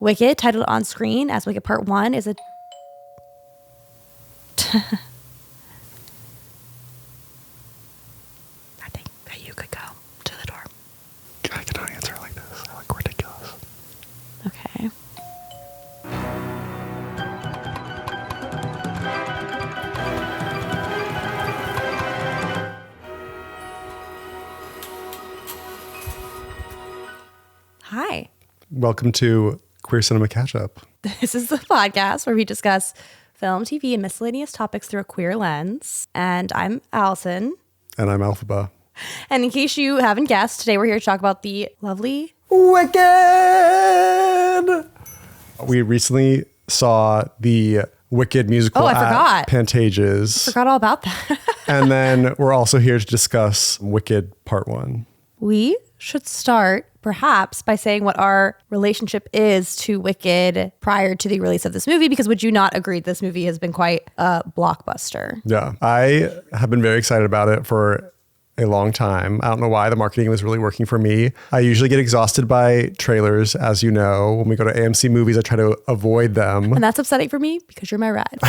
Wicked, titled on screen as Wicked Part 1, is a... I think that you could go to the door. I cannot answer like this. I look ridiculous. Okay. Hi. Welcome to Queer Cinema Catchup. This is the podcast where we discuss film, TV, and miscellaneous topics through a queer lens. And I'm Allison. And I'm Alphaba. And in case you haven't guessed, today we're here to talk about the lovely Wicked! We recently saw the Wicked musical at Pantages. Forgot all about that. And then we're also here to discuss Wicked Part 1. We should start perhaps by saying what our relationship is to Wicked prior to the release of this movie, because would you not agree this movie has been quite a blockbuster? Yeah, I have been very excited about it for a long time. I don't know why the marketing was really working for me. I usually get exhausted by trailers, as you know. When we go to AMC movies, I try to avoid them. And that's upsetting for me because you're my ride.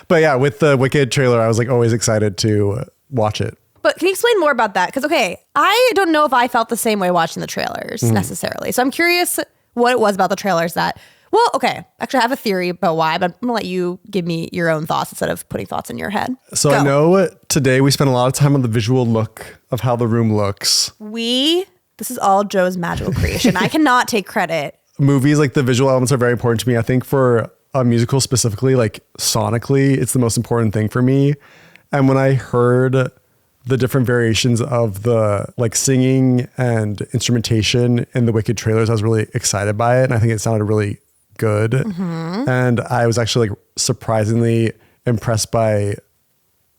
But yeah, with the Wicked trailer, I was like always excited to watch it. But can you explain more about that? Because, okay, I don't know if I felt the same way watching the trailers necessarily. So I'm curious what it was about the trailers that, well, okay, actually I have a theory about why, but I'm going to let you give me your own thoughts instead of putting thoughts in your head. So I know today we spent a lot of time on the visual look of how the room looks. This is all Joe's magical creation. I cannot take credit. Movies, like the visual elements are very important to me. I think for a musical specifically, like sonically, it's the most important thing for me. And when I heard the different variations of the like singing and instrumentation in the Wicked trailers, I was really excited by it. And I think it sounded really good. Mm-hmm. And I was actually like surprisingly impressed by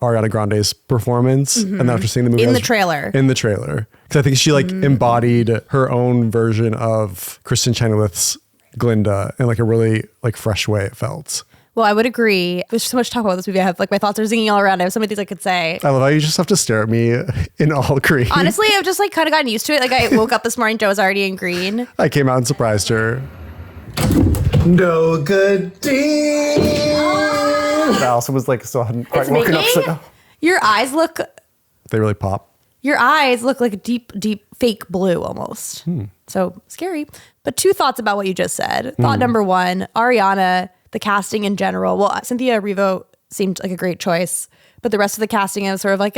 Ariana Grande's performance. Mm-hmm. And after seeing the movie in the trailer, because I think she like embodied her own version of Kristen Chenoweth's Glinda in like a really like fresh way, it felt. Well, I would agree. There's so much to talk about this movie. I have like my thoughts are zinging all around. I have so many things I could say. I love how you just have to stare at me in all green. Honestly, I've just like kind of gotten used to it. Like I woke up this morning, Joe was already in green. I came out and surprised her. No good deed. Allison was like still hadn't quite woken up. So, your eyes look. They really pop. Your eyes look like a deep, deep fake blue almost. So scary. But two thoughts about what you just said. Thought number one, Ariana, the casting in general. Well, Cynthia Erivo seemed like a great choice, but the rest of the casting is sort of like,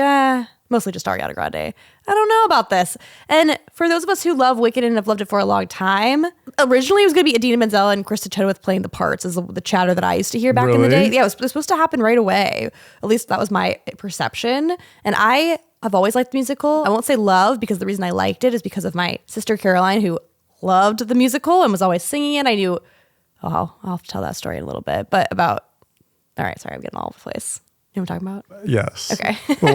mostly just Ariana Grande. I don't know about this. And for those of us who love Wicked and have loved it for a long time, originally it was going to be Idina Menzel and Kristen Chenoweth playing the parts, is the chatter that I used to hear back in the day. Yeah, it was supposed to happen right away. At least that was my perception. And I have always liked the musical. I won't say love, because the reason I liked it is because of my sister Caroline, who loved the musical and was always singing it. I knew, I'll have to tell that story in a little bit, but all right, sorry, I'm getting all over the place. You know what I'm talking about? Yes. Okay. Well,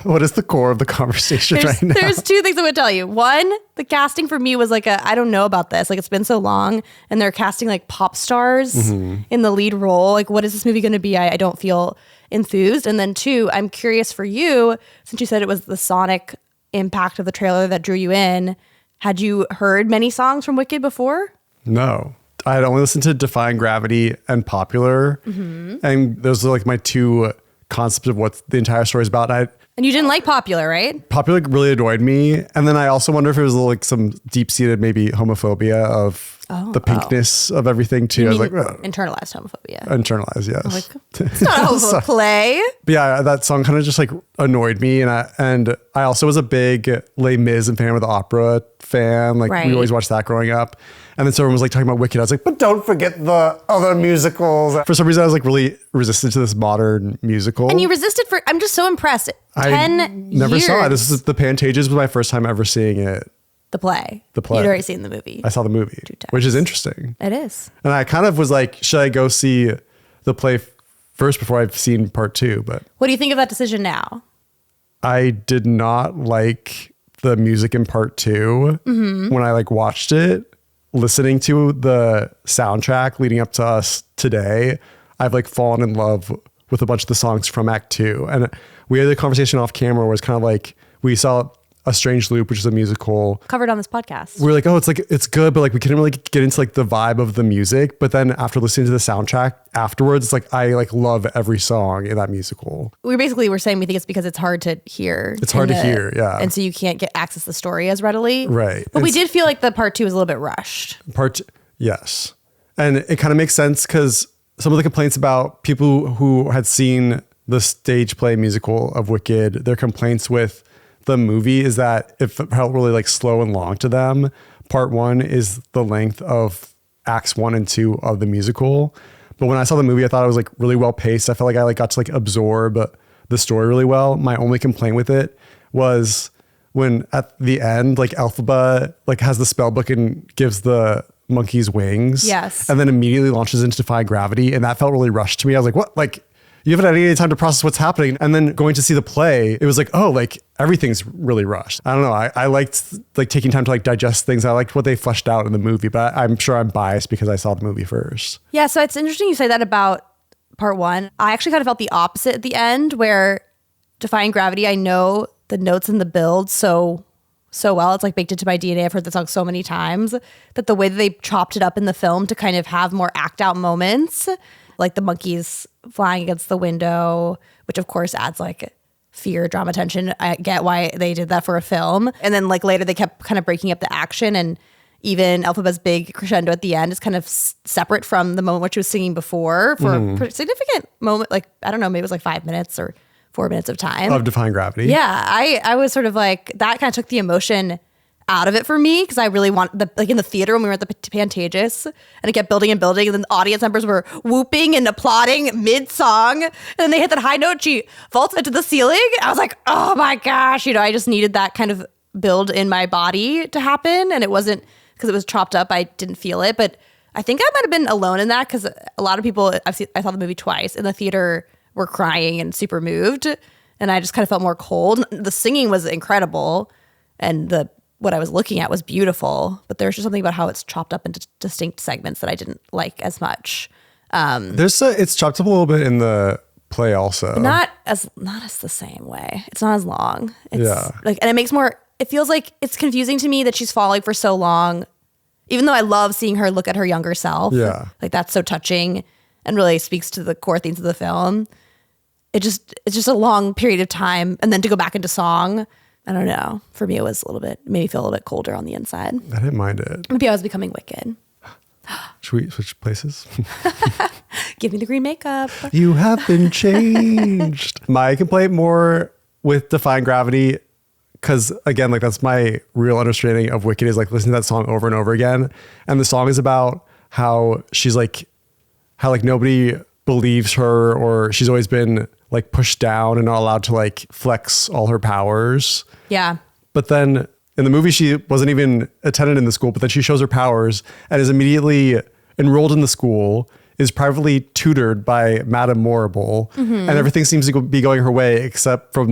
what is the core of the conversation right now? There's two things I'm going to tell you. One, the casting for me was like I don't know about this. Like, it's been so long, and they're casting like pop stars in the lead role. Like, what is this movie going to be? I don't feel enthused. And then two, I'm curious for you, since you said it was the sonic impact of the trailer that drew you in. Had you heard many songs from Wicked before? No. I had only listened to Defying Gravity and Popular. And those are like my two concepts of what the entire story is about. And you didn't like Popular, right? Popular really annoyed me. And then I also wonder if it was like some deep-seated maybe homophobia of the pinkness of everything too. I was like, internalized homophobia. Internalized, yes. Like, it's not a homophobic play. But yeah, that song kind of just like annoyed me. And I also was a big Les Mis and Phantom of the Opera fan. Like we always watched that growing up. And then someone was like talking about Wicked. I was like, but don't forget the other musicals. For some reason, I was like really resistant to this modern musical. And you resisted I'm just so impressed. 10 years. Never saw it. This is the Pantages was my first time ever seeing it. The play. You'd already seen the movie. I saw the movie, which is interesting. It is. And I kind of was like, should I go see the play first before I've seen part 2? But what do you think of that decision now? I did not like the music in part 2 when I like watched it. Listening to the soundtrack leading up to us today, I've like fallen in love with a bunch of the songs from Act 2. And we had a conversation off camera where it's kind of like we saw A Strange Loop, which is a musical. Covered on this podcast. We're like, oh, it's good, but like we couldn't really get into like the vibe of the music. But then after listening to the soundtrack afterwards, it's like I like love every song in that musical. We basically were saying we think it's because it's hard to hear. It's hard to hear, yeah. And so you can't get access to the story as readily. Right. But we did feel like the part 2 was a little bit rushed. Yes. And it kind of makes sense because some of the complaints about people who had seen the stage play musical of Wicked, their complaints with the movie is that it felt really like slow and long to them. Part 1 is the length of acts 1 and 2 of the musical. But when I saw the movie, I thought it was like really well paced. I felt like I like got to like absorb the story really well. My only complaint with it was when at the end, like Elphaba like has the spell book and gives the monkeys wings. Yes. And then immediately launches into Defy Gravity. And that felt really rushed to me. I was like, what? Like, you haven't had any time to process what's happening. And then going to see the play, it was like, oh, like everything's really rushed. I don't know. I liked like taking time to like digest things. I liked what they fleshed out in the movie, but I'm sure I'm biased because I saw the movie first. Yeah. So it's interesting you say that about part 1. I actually kind of felt the opposite at the end where Defying Gravity, I know the notes in the build so well. It's like baked into my DNA. I've heard the song so many times that the way that they chopped it up in the film to kind of have more act out moments, like the monkeys flying against the window, which of course adds like fear, drama, tension. I get why they did that for a film. And then like later they kept kind of breaking up the action, and even Elphaba's big crescendo at the end is kind of separate from the moment which she was singing before for a pretty significant moment. Like, I don't know, maybe it was like 5 minutes or 4 minutes of time. Of Defying Gravity. Yeah, I was sort of like, that kind of took the emotion out of it for me because I really want like in the theater when we were at the Pantages and it kept building and building, and then the audience members were whooping and applauding mid-song, and then they hit that high note, she vaults into the ceiling. I was like, oh my gosh, I just needed that kind of build in my body to happen, and it wasn't because it was chopped up. I didn't feel it, but I think I might have been alone in that because a lot of people I saw the movie twice in the theater were crying and super moved, and I just kind of felt more cold. The singing was incredible, and what I was looking at was beautiful, but there's just something about how it's chopped up into distinct segments that I didn't like as much. It's chopped up a little bit in the play also. Not as the same way. It's not as long. It's Yeah. like, and it feels like it's confusing to me that she's falling for so long, even though I love seeing her look at her younger self. Yeah. Like that's so touching and really speaks to the core themes of the film. It's just a long period of time. And then to go back into song, I don't know. For me, it was made me feel a little bit colder on the inside. I didn't mind it. Maybe I was becoming Wicked. Should we switch places? Give me the green makeup. You have been changed. My complaint more with Defying Gravity, because again, like that's my real understanding of Wicked, is like listening to that song over and over again. And the song is about how she's like, how like nobody believes her, or she's always been like pushed down and not allowed to like flex all her powers. Yeah. But then in the movie, she wasn't even attended in the school, but then she shows her powers and is immediately enrolled in the school, is privately tutored by Madame Morrible, and everything seems to be going her way except for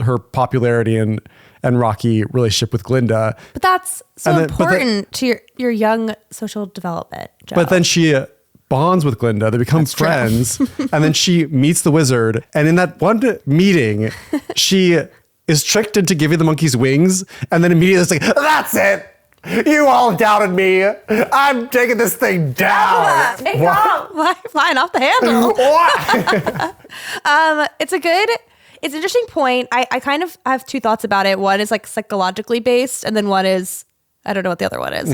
her popularity and rocky relationship with Glinda. But that's so important to your young social development, Joe. But then she bonds with Glinda. They become friends. And then she meets the wizard. And in that one meeting, she is tricked into giving the monkeys wings. And then immediately it's like, that's it. You all doubted me. I'm taking this thing down. Take off. Flying off the handle. It's an interesting point. I kind of have two thoughts about it. One is like psychologically based, and then one is, I don't know what the other one is.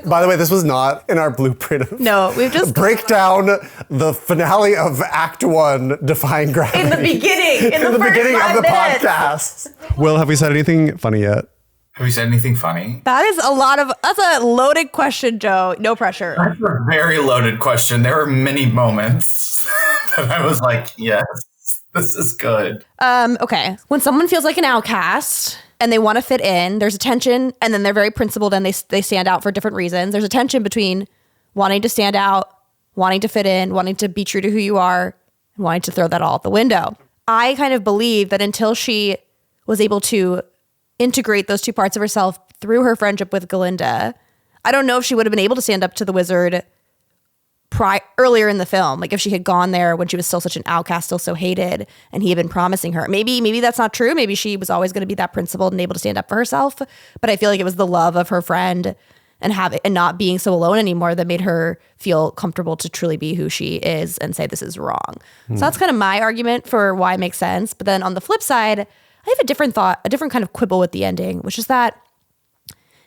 By the way, this was not in our blueprint. No, we've just break down the finale of Act 1, Defying Gravity. in the beginning, in the first beginning 5 of the minutes. podcast. Will, have we said anything funny yet? Have you said anything funny? That's a loaded question, Joe. No pressure. That's a very loaded question. There were many moments that I was like, yes, this is good. Okay. When someone feels like an outcast and they want to fit in, there's a tension, and then they're very principled and they stand out for different reasons. There's a tension between wanting to stand out, wanting to fit in, wanting to be true to who you are, and wanting to throw that all out the window. I kind of believe that until she was able to integrate those two parts of herself through her friendship with Glinda, I don't know if she would have been able to stand up to the wizard earlier in the film. Like if she had gone there when she was still such an outcast, still so hated, and he had been promising her. Maybe that's not true. Maybe she was always going to be that principled and able to stand up for herself. But I feel like it was the love of her friend and not being so alone anymore that made her feel comfortable to truly be who she is and say this is wrong. So that's kind of my argument for why it makes sense. But then on the flip side, I have a different kind of quibble with the ending, which is that,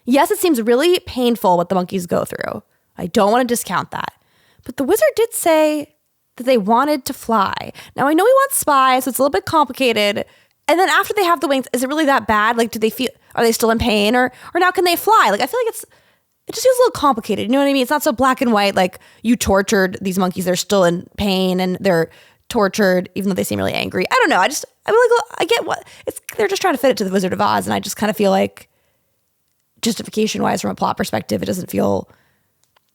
yes, it seems really painful what the monkeys go through. I don't want to discount that. But the wizard did say that they wanted to fly. Now, I know we want spies, so it's a little bit complicated. And then after they have the wings, is it really that bad? Like, are they still in pain? Or now can they fly? Like, I feel like it just feels a little complicated. You know what I mean? It's not so black and white, like you tortured these monkeys. They're still in pain and they're tortured, even though they seem really angry. I don't know. I get what they're just trying to fit it to the Wizard of Oz. And I just kind of feel like justification wise, from a plot perspective, it doesn't feel,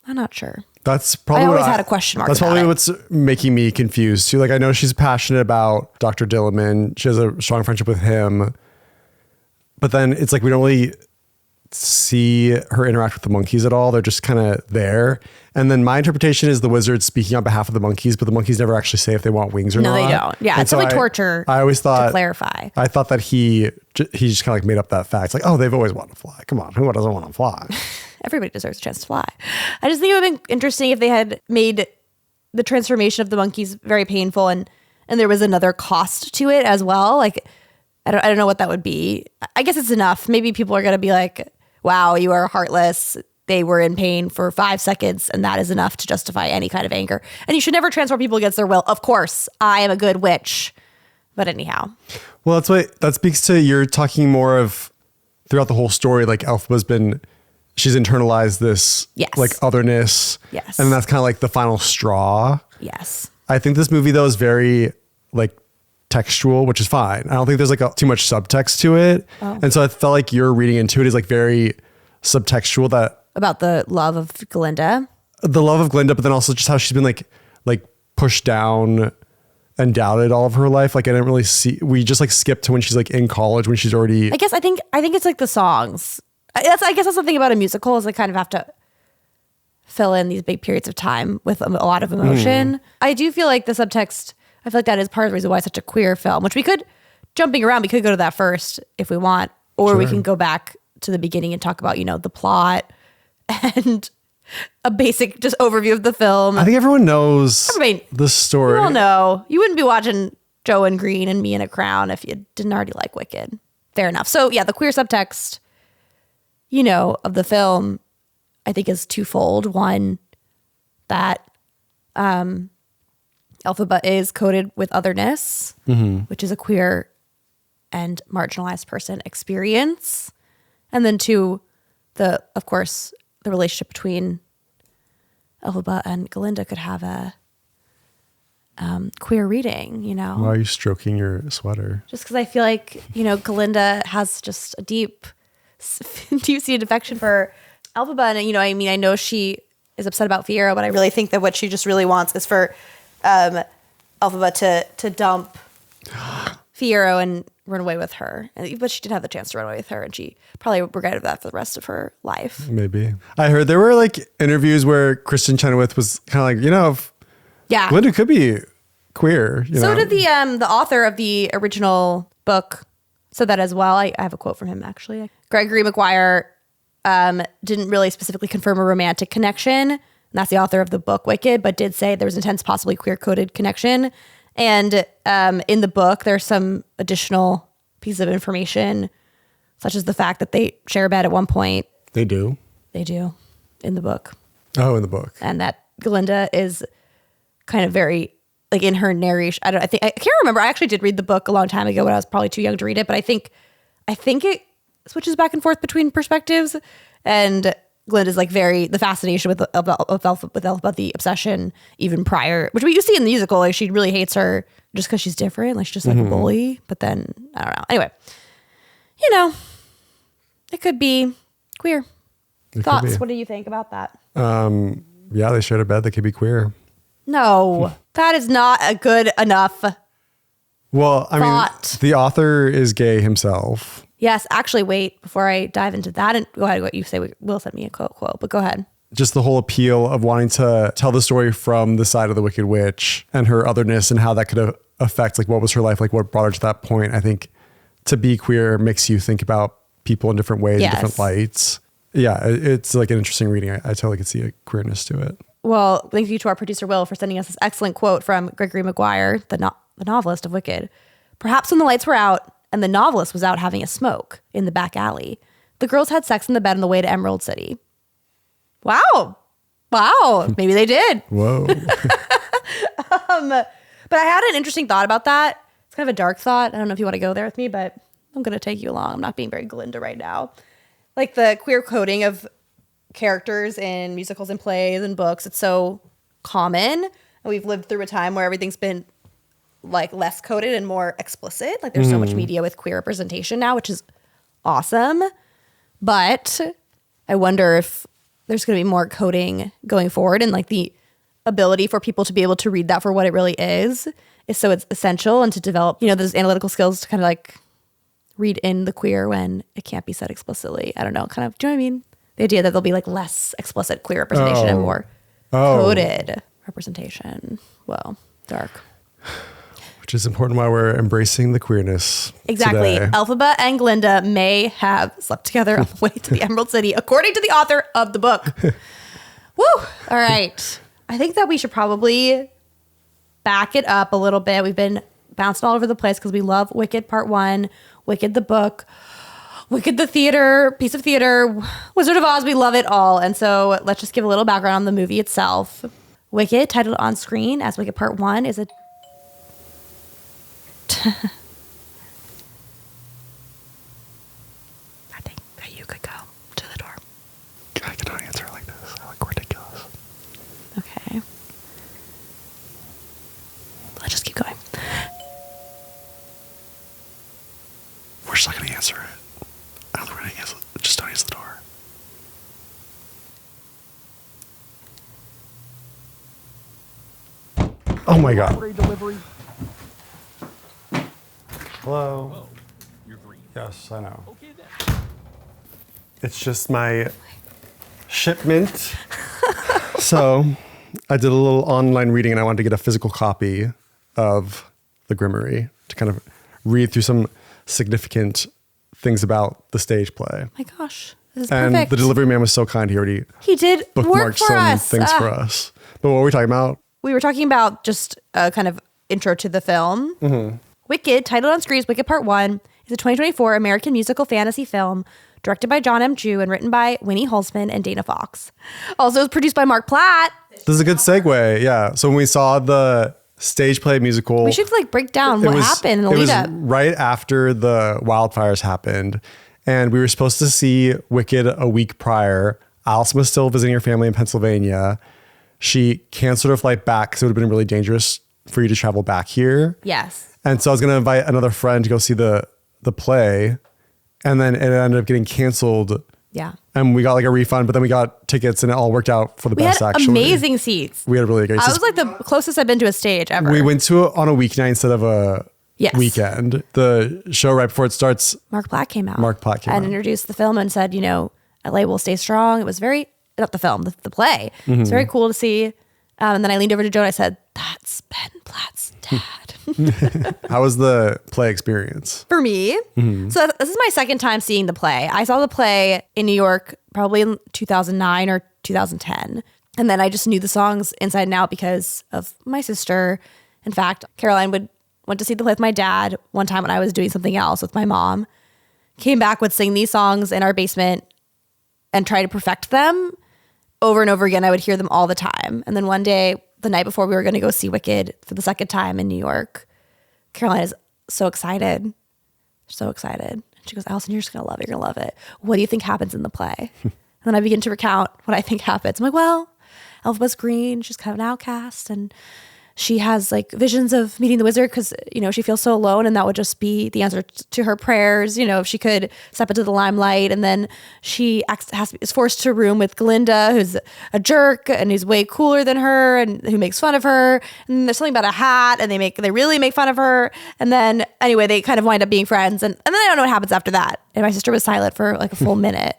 I'm not sure. That's probably I always had a question mark. That's probably what's making me confused too. Like, I know she's passionate about Dr. Dilliman. She has a strong friendship with him, but then it's like, we don't really see her interact with the monkeys at all. They're just kind of there. And then my interpretation is the wizard speaking on behalf of the monkeys, but the monkeys never actually say if they want wings or not. No, they don't. Yeah, it's really torture. I always thought, to clarify. I thought that he just kind of like made up that fact. It's like, oh, they've always wanted to fly. Come on, who doesn't want to fly? Everybody deserves a chance to fly. I just think it would have been interesting if they had made the transformation of the monkeys very painful and there was another cost to it as well. Like, I don't know what that would be. I guess it's enough. Maybe people are going to be like, wow, you are heartless. They were in pain for 5 seconds, and that is enough to justify any kind of anger. And you should never transform people against their will. Of course, I am a good witch. But anyhow. Well, that speaks to, you're talking more of throughout the whole story, like she's internalized this like otherness. Yes. And that's kind of like the final straw. Yes. I think this movie though is very like textual, which is fine. I don't think there's like too much subtext to it. Oh. And so I felt like your reading into it is like very subtextual, that about the love of Glinda. The love of Glinda, but then also just how she's been like pushed down and doubted all of her life. Like, I didn't really see, we just like skipped to when she's like in college, when she's already, I think it's like the songs. I guess that's the thing about a musical, is they kind of have to fill in these big periods of time with a lot of emotion. I do feel like the subtext, I feel like that is part of the reason why it's such a queer film, which we could, jumping around, we could go to that first if we want, or we can go back to the beginning and talk about, the plot and a basic just overview of the film. I think everyone knows the story. You all know. You wouldn't be watching Joe and Green and Me in a Crown if you didn't already like Wicked. Fair enough. So yeah, the queer subtext, of the film, I think is twofold. One, that Elphaba is coded with otherness, which is a queer and marginalized person experience. And then two, of course, the relationship between Elphaba and Glinda could have a queer reading, Why are you stroking your sweater? Just because I feel like, Glinda has just a deep-seated affection for Elphaba. And, I know she is upset about Fiyero, but I really think that what she just really wants is for Elphaba to dump Fiyero and run away with her. But she did have the chance to run away with her, and she probably regretted that for the rest of her life. Maybe. I heard there were like interviews where Kristen Chenoweth was kind of like, Glinda could be queer. So did the author of the original book said that as well. I have a quote from him, actually. Gregory Maguire didn't really specifically confirm a romantic connection. And that's the author of the book Wicked, but did say there was intense, possibly queer-coded connection. And in the book, there's some additional pieces of information, such as the fact that they share a bed at one point. They do? They do, in the book. Oh, in the book. And that Glinda is kind of very, like, in her narration. I can't remember. I actually did read the book a long time ago when I was probably too young to read it, but I think it switches back and forth between perspectives. And Glinda's like the fascination with Elphaba, the obsession even prior, which you see in the musical, like she really hates her just because she's different, like she's just like a bully. But then I don't know. Anyway, it could be queer. Thoughts? What do you think about that? Yeah, they shared a bed that could be queer. No, that is not a good enough. Well, I mean, the author is gay himself. Yes, actually, wait, before I dive into that, and go ahead, what you say, Will sent me a quote, but go ahead. just the whole appeal of wanting to tell the story from the side of the Wicked Witch and her otherness and how that could affect like what was her life, like what brought her to that point. I think to be queer makes you think about people in different ways, Yes. different lights. Yeah, it's like an interesting reading. I totally could see a queerness to it. Well, thank you to our producer, Will, for sending us this excellent quote from Gregory Maguire, the novelist of Wicked. Perhaps when the lights were out and the novelist was out having a smoke in the back alley, the girls had sex in the bed on the way to Emerald City. Wow. Maybe they did. Whoa. But I had an interesting thought about that. It's kind of a dark thought. I don't know if you want to go there with me, but I'm going to take you along. I'm not being very Glinda right now. Like the queer coding of characters in musicals and plays and books, it's so common. And we've lived through a time where everything's been like less coded and more explicit. Like there's so much media with queer representation now, which is awesome. But I wonder if there's going to be more coding going forward, and like the ability for people to be able to read that for what it really is so it's essential, and to develop, those analytical skills to kind of like read in the queer when it can't be said explicitly. I don't know, kind of, do you know what I mean? The idea that there'll be like less explicit queer representation and more coded representation. Whoa, dark. Which is important why we're embracing the queerness. Exactly. Today. Elphaba and Glinda may have slept together on the way to the Emerald City, according to the author of the book. Woo! All right. I think that we should probably back it up a little bit. We've been bouncing all over the place because we love Wicked Part 1, Wicked the book, Wicked the theater, piece of theater, Wizard of Oz. We love it all. And so let's just give a little background on the movie itself. Wicked, titled on screen as Wicked Part 1, is a I think that you could go to the door. I cannot answer like this. I look ridiculous. Okay. Let's just keep going. We're just not going to answer it. I don't think we're going to answer it. Just don't answer the door. Oh my God. Hello. Oh, you're green. Yes, I know. Okay then. It's just my shipment. So I did a little online reading and I wanted to get a physical copy of the Grimoire to kind of read through some significant things about the stage play. My gosh, this is And perfect. the delivery man was so kind. He already He did work bookmarked for some us. things for us. But what were we talking about? We were talking about just a kind of intro to the film. Mm-hmm. Wicked, titled on screen as Wicked Part 1, is a 2024 American musical fantasy film directed by John M. Chu and written by Winnie Holzman and Dana Fox. Also, it's produced by Mark Platt. This is a good segue. Yeah. So when we saw the stage play musical, We should like break down what happened in the it lead was up. right after the wildfires happened. And we were supposed to see Wicked a week prior. Allison was still visiting her family in Pennsylvania. She canceled her flight back because it would have been really dangerous for you to travel back here. Yes. And so I was going to invite another friend to go see the play. And then it ended up getting canceled. Yeah. And we got like a refund, but then we got tickets and it all worked out for the We best, had actually. amazing seats. We had a really great I was like the closest I've been to a stage ever. We went to it on a weeknight instead of a Yes. weekend. The show right before it starts, Mark Platt came out. Mark Platt came and out. introduced the film and said, LA will stay strong. It was very, not the film, the play. Mm-hmm. It's very cool to see. And then I leaned over to Joe and I said, that's Ben Platt's dad. how was the play experience? For me. Mm-hmm. So this is my second time seeing the play. I saw the play in New York probably in 2009 or 2010. And then I just knew the songs inside and out because of my sister. In fact, Caroline went to see the play with my dad one time when I was doing something else with my mom. Came back, would sing these songs in our basement and try to perfect them over and over again. I would hear them all the time. And then one day, the night before we were going to go see Wicked for the second time in New York, Caroline is so excited. So excited. She goes, Allison, you're just going to love it. You're going to love it. What do you think happens in the play? And then I begin to recount what I think happens. I'm like, well, Elphaba's green. She's kind of an outcast. And she has like visions of meeting the wizard because, she feels so alone. And that would just be the answer to her prayers, if she could step into the limelight. And then she is forced to room with Glinda, who's a jerk and who's way cooler than her and who makes fun of her. And there's something about a hat and they really make fun of her. And then anyway, they kind of wind up being friends. And then I don't know what happens after that. And my sister was silent for like a full minute.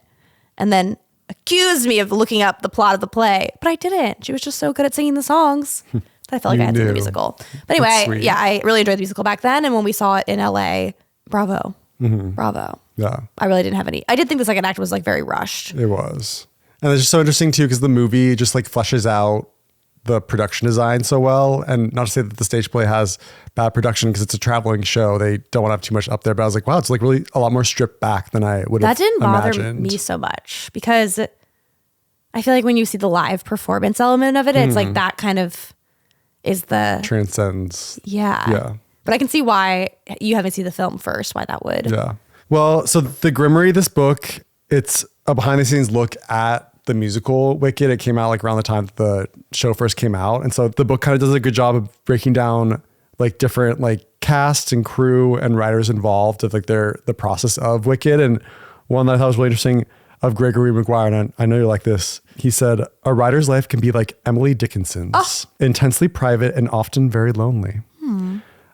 And then accused me of looking up the plot of the play, but I didn't. She was just so good at singing the songs that I felt like I had to see the musical. But anyway, yeah, I really enjoyed the musical back then. And when we saw it in LA, bravo. Bravo. Yeah. I really didn't have any. I did think the second act was like very rushed. It was. And it's just so interesting too, because the movie just like fleshes out the production design so well. And not to say that the stage play has bad production because it's a traveling show. They don't want to have too much up there. But I was like, wow, it's like really a lot more stripped back than I would have imagined. That didn't bother me so much because I feel like when you see the live performance element of it, it's like that kind of is the... transcends. Yeah. But I can see why you haven't seen the film first, why that would. Yeah. Well, so the Grimmery, this book, it's a behind the scenes look at the musical Wicked. It came out like around the time that the show first came out. And so the book kind of does a good job of breaking down like different like casts and crew and writers involved of like the process of Wicked. And one that I thought was really interesting of Gregory Maguire, and I know you like this. He said, a writer's life can be like Emily Dickinson's, intensely private and often very lonely.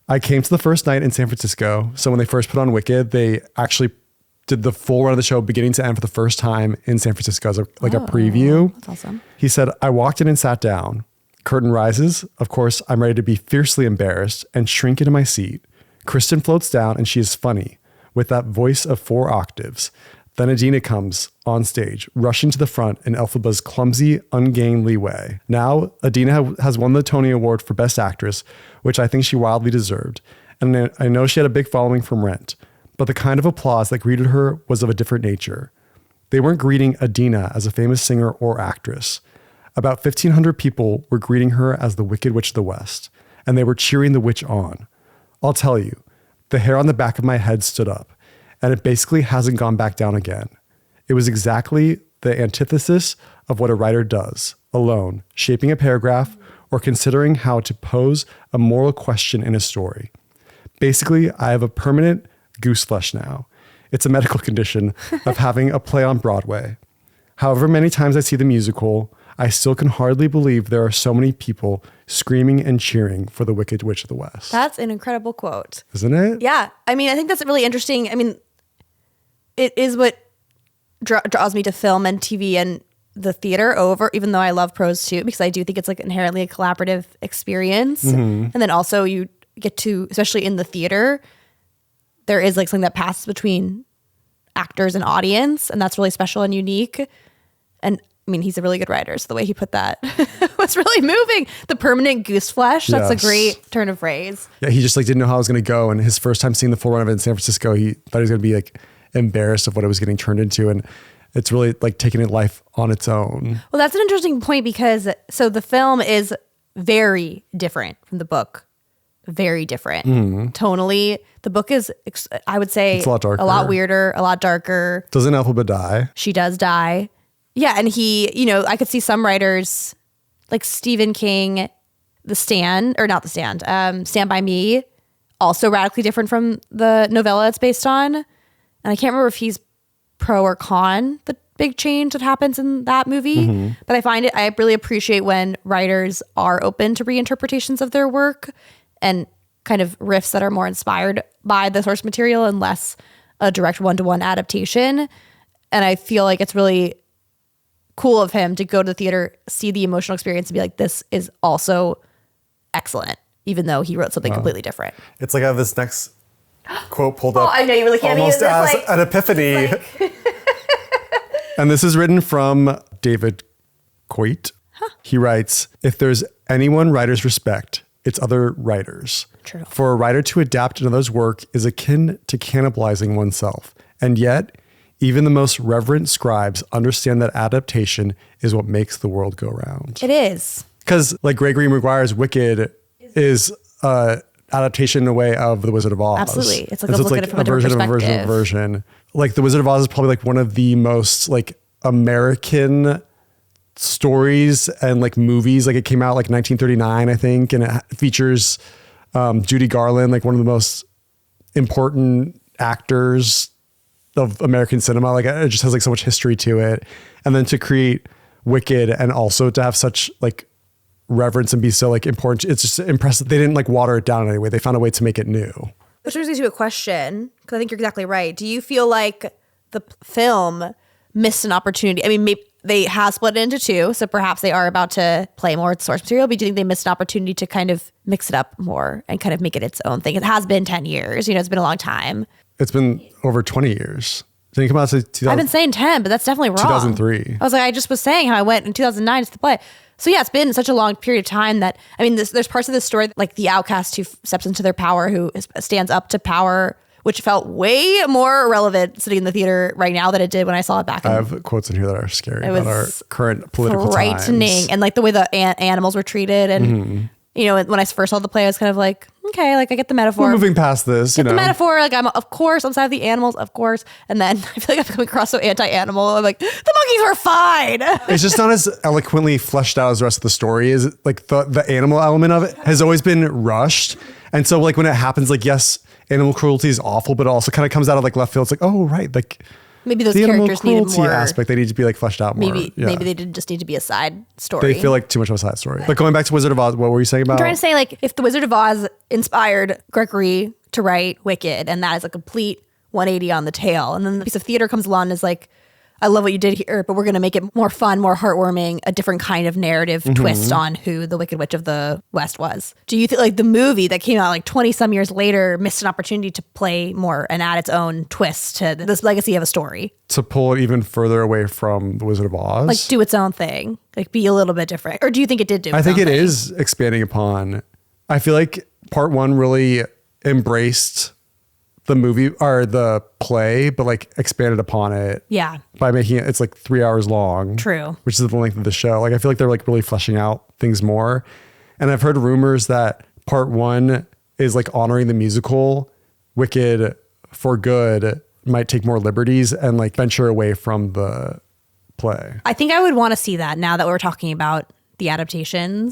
I came to the first night in San Francisco. So when they first put on Wicked, they actually did the full run of the show beginning to end for the first time in San Francisco as a preview. That's awesome. He said, I walked in and sat down. Curtain rises. Of course, I'm ready to be fiercely embarrassed and shrink into my seat. Kristen floats down and she is funny with that voice of 4 octaves. Then Adina comes on stage, rushing to the front in Elphaba's clumsy, ungainly way. Now, Adina has won the Tony Award for Best Actress, which I think she wildly deserved. And I know she had a big following from Rent, but the kind of applause that greeted her was of a different nature. They weren't greeting Adina as a famous singer or actress. About 1,500 people were greeting her as the Wicked Witch of the West, and they were cheering the witch on. I'll tell you, the hair on the back of my head stood up, and it basically hasn't gone back down again. It was exactly the antithesis of what a writer does, alone, shaping a paragraph or considering how to pose a moral question in a story. Basically, I have a permanent goose flesh now. It's a medical condition of having a play on Broadway. However many times I see the musical, I still can hardly believe there are so many people screaming and cheering for the Wicked Witch of the West. That's an incredible quote. Isn't it? Yeah. I mean, I think that's really interesting. I mean, it is what draws me to film and TV and the theater over, even though I love prose too, because I do think it's like inherently a collaborative experience. And then also you get to, especially in the theater, there is like something that passes between actors and audience, and that's really special and unique. And I mean, he's a really good writer, so the way he put that was really moving. The permanent goose flesh, that's a great turn of phrase. Yeah, he just like didn't know how it was going to go, and his first time seeing the full run of it in San Francisco, he thought he was going to be like embarrassed of what it was getting turned into, and it's really like taking it life on its own. Well, that's an interesting point because so the film is very different from the book. Very different. Tonally, the book is, I would say, it's a lot darker. A lot weirder, a lot darker. Doesn't Elphaba die? She does die. Yeah, and he, you know, I could see some writers like Stephen King, Stand by Me, also radically different from the novella it's based on. And I can't remember if he's pro or con the big change that happens in that movie. But I really appreciate when writers are open to reinterpretations of their work and kind of riffs that are more inspired by the source material and less a direct one-to-one adaptation. And I feel like it's really cool of him to go to the theater, see the emotional experience, and be like, this is also excellent, even though he wrote something completely different. It's like I have this next quote pulled up. I know you really can't almost use as like, an epiphany. And this is written from David Coit. He writes, if there's anyone writers respect, it's other writers. True. For a writer to adapt another's work is akin to cannibalizing oneself. And yet, even the most reverent scribes understand that adaptation is what makes the world go round. It is. Because like Gregory Maguire's Wicked is adaptation in a way of The Wizard of Oz. Absolutely. It's like a look at it from a different version perspective. of a version. Like The Wizard of Oz is probably like one of the most like American stories and like movies. Like it came out like 1939, I think, and it features Judy Garland, like one of the most important actors of American cinema. Like it just has like so much history to it. And then to create Wicked and also to have such like reverence and be so like important, it's just impressive. They didn't like water it down in any way. They found a way to make it new. Which brings me to a question, because I think you're exactly right. Do you feel like the film missed an opportunity? I mean, maybe they have split it into two, so perhaps they are about to play more with source material, but do you think they missed an opportunity to kind of mix it up more and kind of make it its own thing? It has been 10 years. It's been a long time. It's been over 20 years. Didn't it come out to 2000? I've been saying 10, but that's definitely wrong. 2003. I was like, I just was saying how I went in 2009 to the play. So yeah, it's been such a long period of time that, I mean, there's parts of the story, like the outcast who steps into their power, who stands up to power, which felt way more relevant sitting in the theater right now than it did when I saw it back. I have quotes in here that are scary about our current political frightening times. And like the way the animals were treated. And, when I first saw the play, I was kind of like, okay, like I get the metaphor. We're moving past this, the metaphor. Like of course, on the side of the animals, of course. And then I feel like I'm coming across so anti-animal. I'm like, the monkeys were fine. It's just not as eloquently fleshed out as the rest of the story is. Like the animal element of it has always been rushed. And so like when it happens, like, yes, animal cruelty is awful, but it also kind of comes out of like left field. It's like, oh, right. Like maybe those the characters needed more aspect. They need to be like fleshed out more. Maybe they did just need to be a side story. They feel like too much of a side story. But going back to Wizard of Oz, what were you saying about? I'm trying to say, like, if the Wizard of Oz inspired Gregory to write Wicked, and that is a complete 180 on the tail, and then the piece of theater comes along and is like, I love what you did here, but we're going to make it more fun, more heartwarming, a different kind of narrative twist on who the Wicked Witch of the West was. Do you think like the movie that came out like 20 some years later missed an opportunity to play more and add its own twist to this legacy of a story? To pull it even further away from the Wizard of Oz? Like do its own thing, like be a little bit different. Or do you think it did do its I think own it thing? is expanding upon. I feel like part one really embraced the movie or the play, but like expanded upon it. Yeah. By making it's like 3 hours long. True. Which is the length of the show. Like I feel like they're like really fleshing out things more. And I've heard rumors that part one is like honoring the musical. Wicked for Good might take more liberties and like venture away from the play. I think I would want to see that now that we're talking about the adaptations.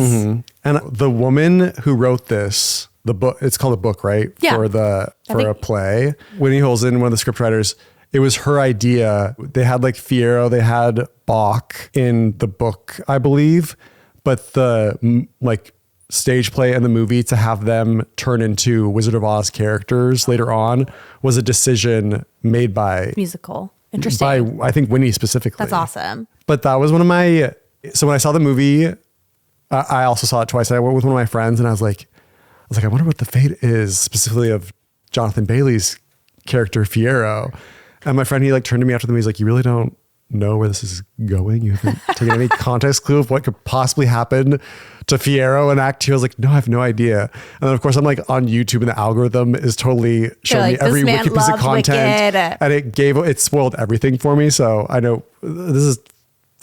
And the woman who wrote this, the book, it's called a book, right? Yeah. For a play. Winnie Holzen, one of the scriptwriters, it was her idea. They had like Fierro, they had Bach in the book, I believe, but the like stage play and the movie to have them turn into Wizard of Oz characters later on was a decision made by Musical. Interesting. by I think Winnie specifically. That's awesome. But that was one of my, so when I saw the movie, I also saw it twice. I went with one of my friends and I was like, I wonder what the fate is specifically of Jonathan Bailey's character Fierro. And my friend, he like turned to me after the movie. He's like, you really don't know where this is going? You haven't taken any context clue of what could possibly happen to Fierro in Act 2. I was like, no, I have no idea. And then of course I'm like on YouTube and the algorithm is totally showing me every wiki piece of content. Wicked. And it spoiled everything for me. So I know this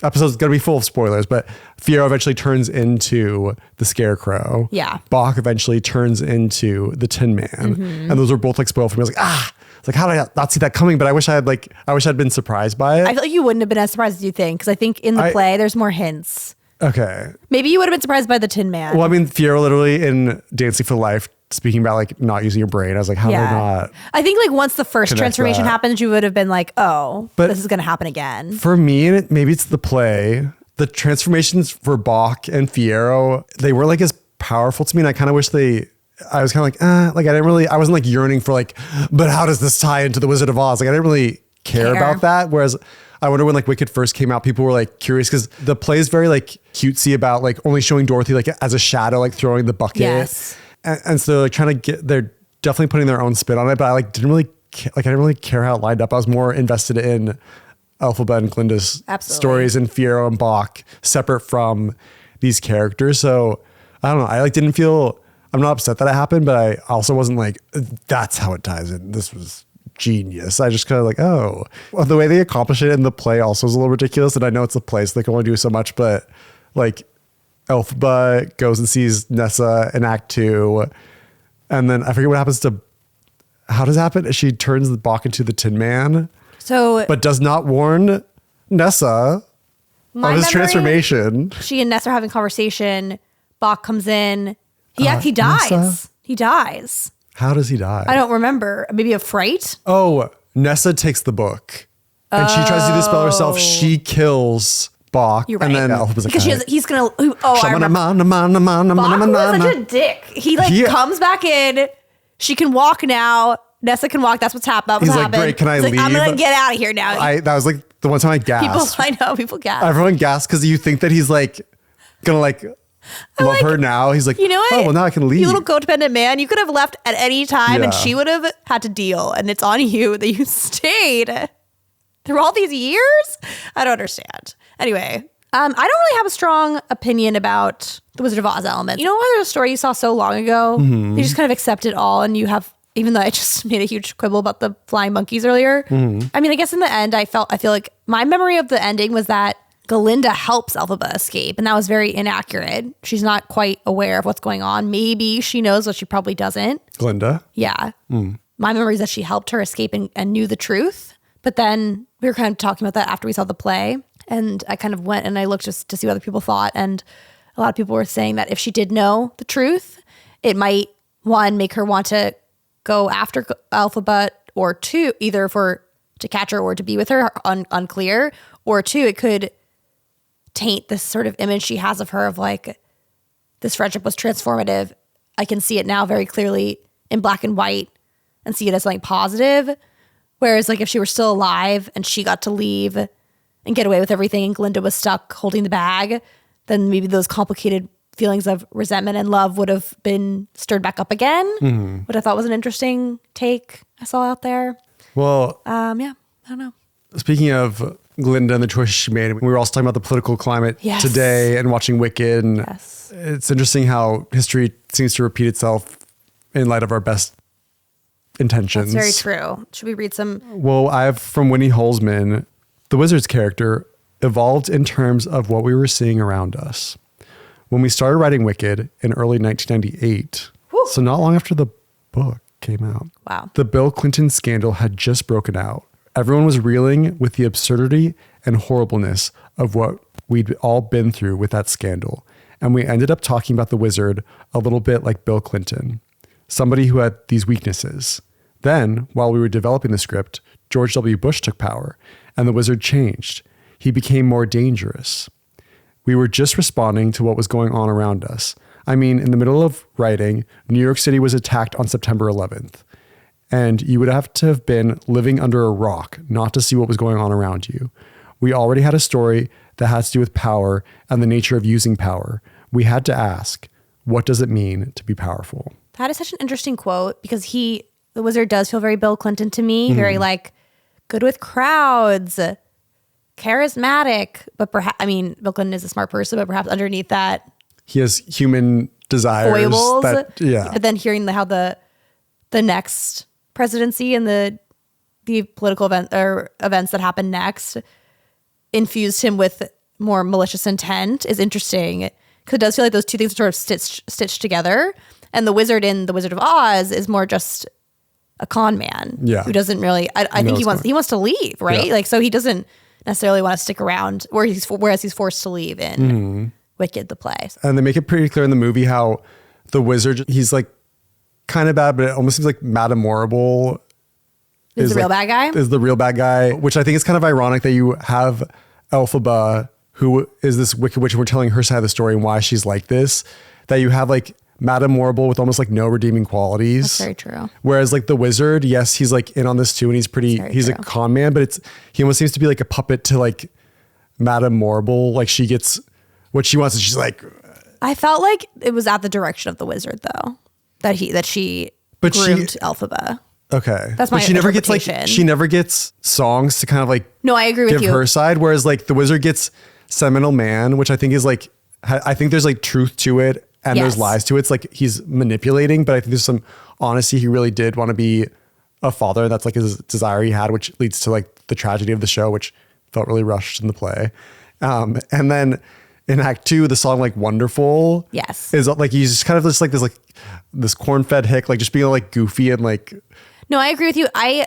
episode's going to be full of spoilers, but Fierro eventually turns into the Scarecrow. Yeah. Bach eventually turns into the Tin Man. And those were both like spoiled for me. I was like, it's like, how did I not see that coming? But I wish I'd been surprised by it. I feel like you wouldn't have been as surprised as you think, because I think in the play there's more hints. Okay. Maybe you would have been surprised by the Tin Man. Well, I mean, Fierro literally in Dancing for Life, speaking about like not using your brain. I was like, how did I not? I think like once the first transformation happens, you would have been like, oh, but this is going to happen again. For me, maybe it's the play. The transformations for Bach and Fierro, they were like as powerful to me. And I kind of wish I was kind of like I wasn't like yearning for like, but how does this tie into the Wizard of Oz? Like I didn't really care about that. Whereas I wonder when like Wicked first came out, people were like curious because the play is very like cutesy about like only showing Dorothy like as a shadow, like throwing the bucket. Yes. And so like they're definitely putting their own spin on it, but I like didn't really care how it lined up. I was more invested in Elphaba and Glinda's stories and Fierro and Bach separate from these characters. So I don't know. I like didn't feel, I'm not upset that it happened, but I also wasn't like, that's how it ties in. This was genius. I just kind of like, oh, well, the way they accomplish it in the play also is a little ridiculous. And I know it's a play, so they can only do so much, but like Elphaba goes and sees Nessa in Act 2. And then I forget what happens to, how does it happen? She turns the Bach into the Tin Man. But does not warn Nessa of his transformation. She and Nessa are having a conversation. Bach comes in. He dies. Nessa? He dies. How does he die? I don't remember. Maybe of fright? Oh, Nessa takes the book. And she tries to do the spell herself. She kills Bach. You're right. And then Elphaba's like, because he's going to... Oh, I remember. Bach was such a dick. He comes back in. She can walk now. Nessa can walk. That's what's happened. He's like, great, can I leave? I'm going to get out of here now. That was like The one time I gasped. People gasp. Everyone gasped because you think that he's like gonna like love her now. He's like, you know what? Oh, well, now I can leave. You little codependent man. You could have left at any time and she would have had to deal. And it's on you that you stayed through all these years. I don't understand. Anyway, I don't really have a strong opinion about the Wizard of Oz element. You know what? There's a story you saw so long ago. You just kind of accept it all, and you have. Even though I just made a huge quibble about the flying monkeys earlier. I mean, I guess in the end, I feel like my memory of the ending was that Galinda helps Elphaba escape, and that was very inaccurate. She's not quite aware of what's going on. Maybe she knows, but she probably doesn't. Glinda? Yeah. My memory is that she helped her escape and knew the truth. But then we were kind of talking about that after we saw the play, and I kind of went and I looked just to see what other people thought, and a lot of people were saying that if she did know the truth, it might, one, make her want to go after Elphaba, or two, either to catch her or to be with her, unclear, or two, it could taint this sort of image she has of her of like, this friendship was transformative. I can see it now very clearly in black and white and see it as something positive. Whereas like if she were still alive and she got to leave and get away with everything and Glinda was stuck holding the bag, then maybe those complicated feelings of resentment and love would have been stirred back up again, which I thought was an interesting take I saw out there. Well, yeah, I don't know. Speaking of Glinda and the choices she made, we were also talking about the political climate today and watching Wicked. And it's interesting how history seems to repeat itself in light of our best intentions. That's very true. Should we read some? Well, I have from Winnie Holzman, the wizard's character evolved in terms of what we were seeing around us. When we started writing Wicked in early 1998, so not long after the book came out, the Bill Clinton scandal had just broken out. Everyone was reeling with the absurdity and horribleness of what we'd all been through with that scandal. And we ended up talking about the wizard a little bit like Bill Clinton, somebody who had these weaknesses. Then, while we were developing the script, George W. Bush took power and the wizard changed. He became more dangerous. We were just responding to what was going on around us. I mean, in the middle of writing, New York City was attacked on September 11th. And you would have to have been living under a rock not to see what was going on around you. We already had a story that has to do with power and the nature of using power. We had to ask, what does it mean to be powerful? That is such an interesting quote because the wizard does feel very Bill Clinton to me, very like good with crowds, charismatic, but perhaps, I mean, Bill Clinton is a smart person, but perhaps underneath that, he has human desires. Foibles. Yeah. But then hearing how the next presidency and the political events that happen next infused him with more malicious intent is interesting. Because it does feel like those two things are sort of stitched together. And the wizard in The Wizard of Oz is more just a con man. Yeah. Who doesn't really, I think he wants to leave, right? Yeah. Like, so he doesn't necessarily want to stick around whereas he's forced to leave in Wicked, the play. And they make it pretty clear in the movie how the wizard, he's like kind of bad, but it almost seems like Madame Morrible is the real bad guy? Is the real bad guy, which I think is kind of ironic that you have Elphaba, who is this wicked witch, and we're telling her side of the story and why she's like this, that you have like Madame Morrible with almost like no redeeming qualities. That's very true. Whereas like the wizard, yes, he's like in on this too, and he's a con man, but he almost seems to be like a puppet to like Madame Morrible. Like she gets what she wants, and she's like. I felt like it was at the direction of the wizard though, that she groomed Elphaba. Okay. That's my But she never gets like interpretation. she never gets songs to kind of like No, I agree with give you. her side, whereas like the wizard gets Seminole Man, which I think is like I think there's like truth to it and there's lies to it. It's like he's manipulating, but I think there's some honesty. He really did want to be a father. That's like his desire he had, which leads to like the tragedy of the show, which felt really rushed in the play. And then in Act 2, the song like Wonderful is like he's just kind of just like this corn-fed hick, like just being like goofy and like. No, I agree with you. I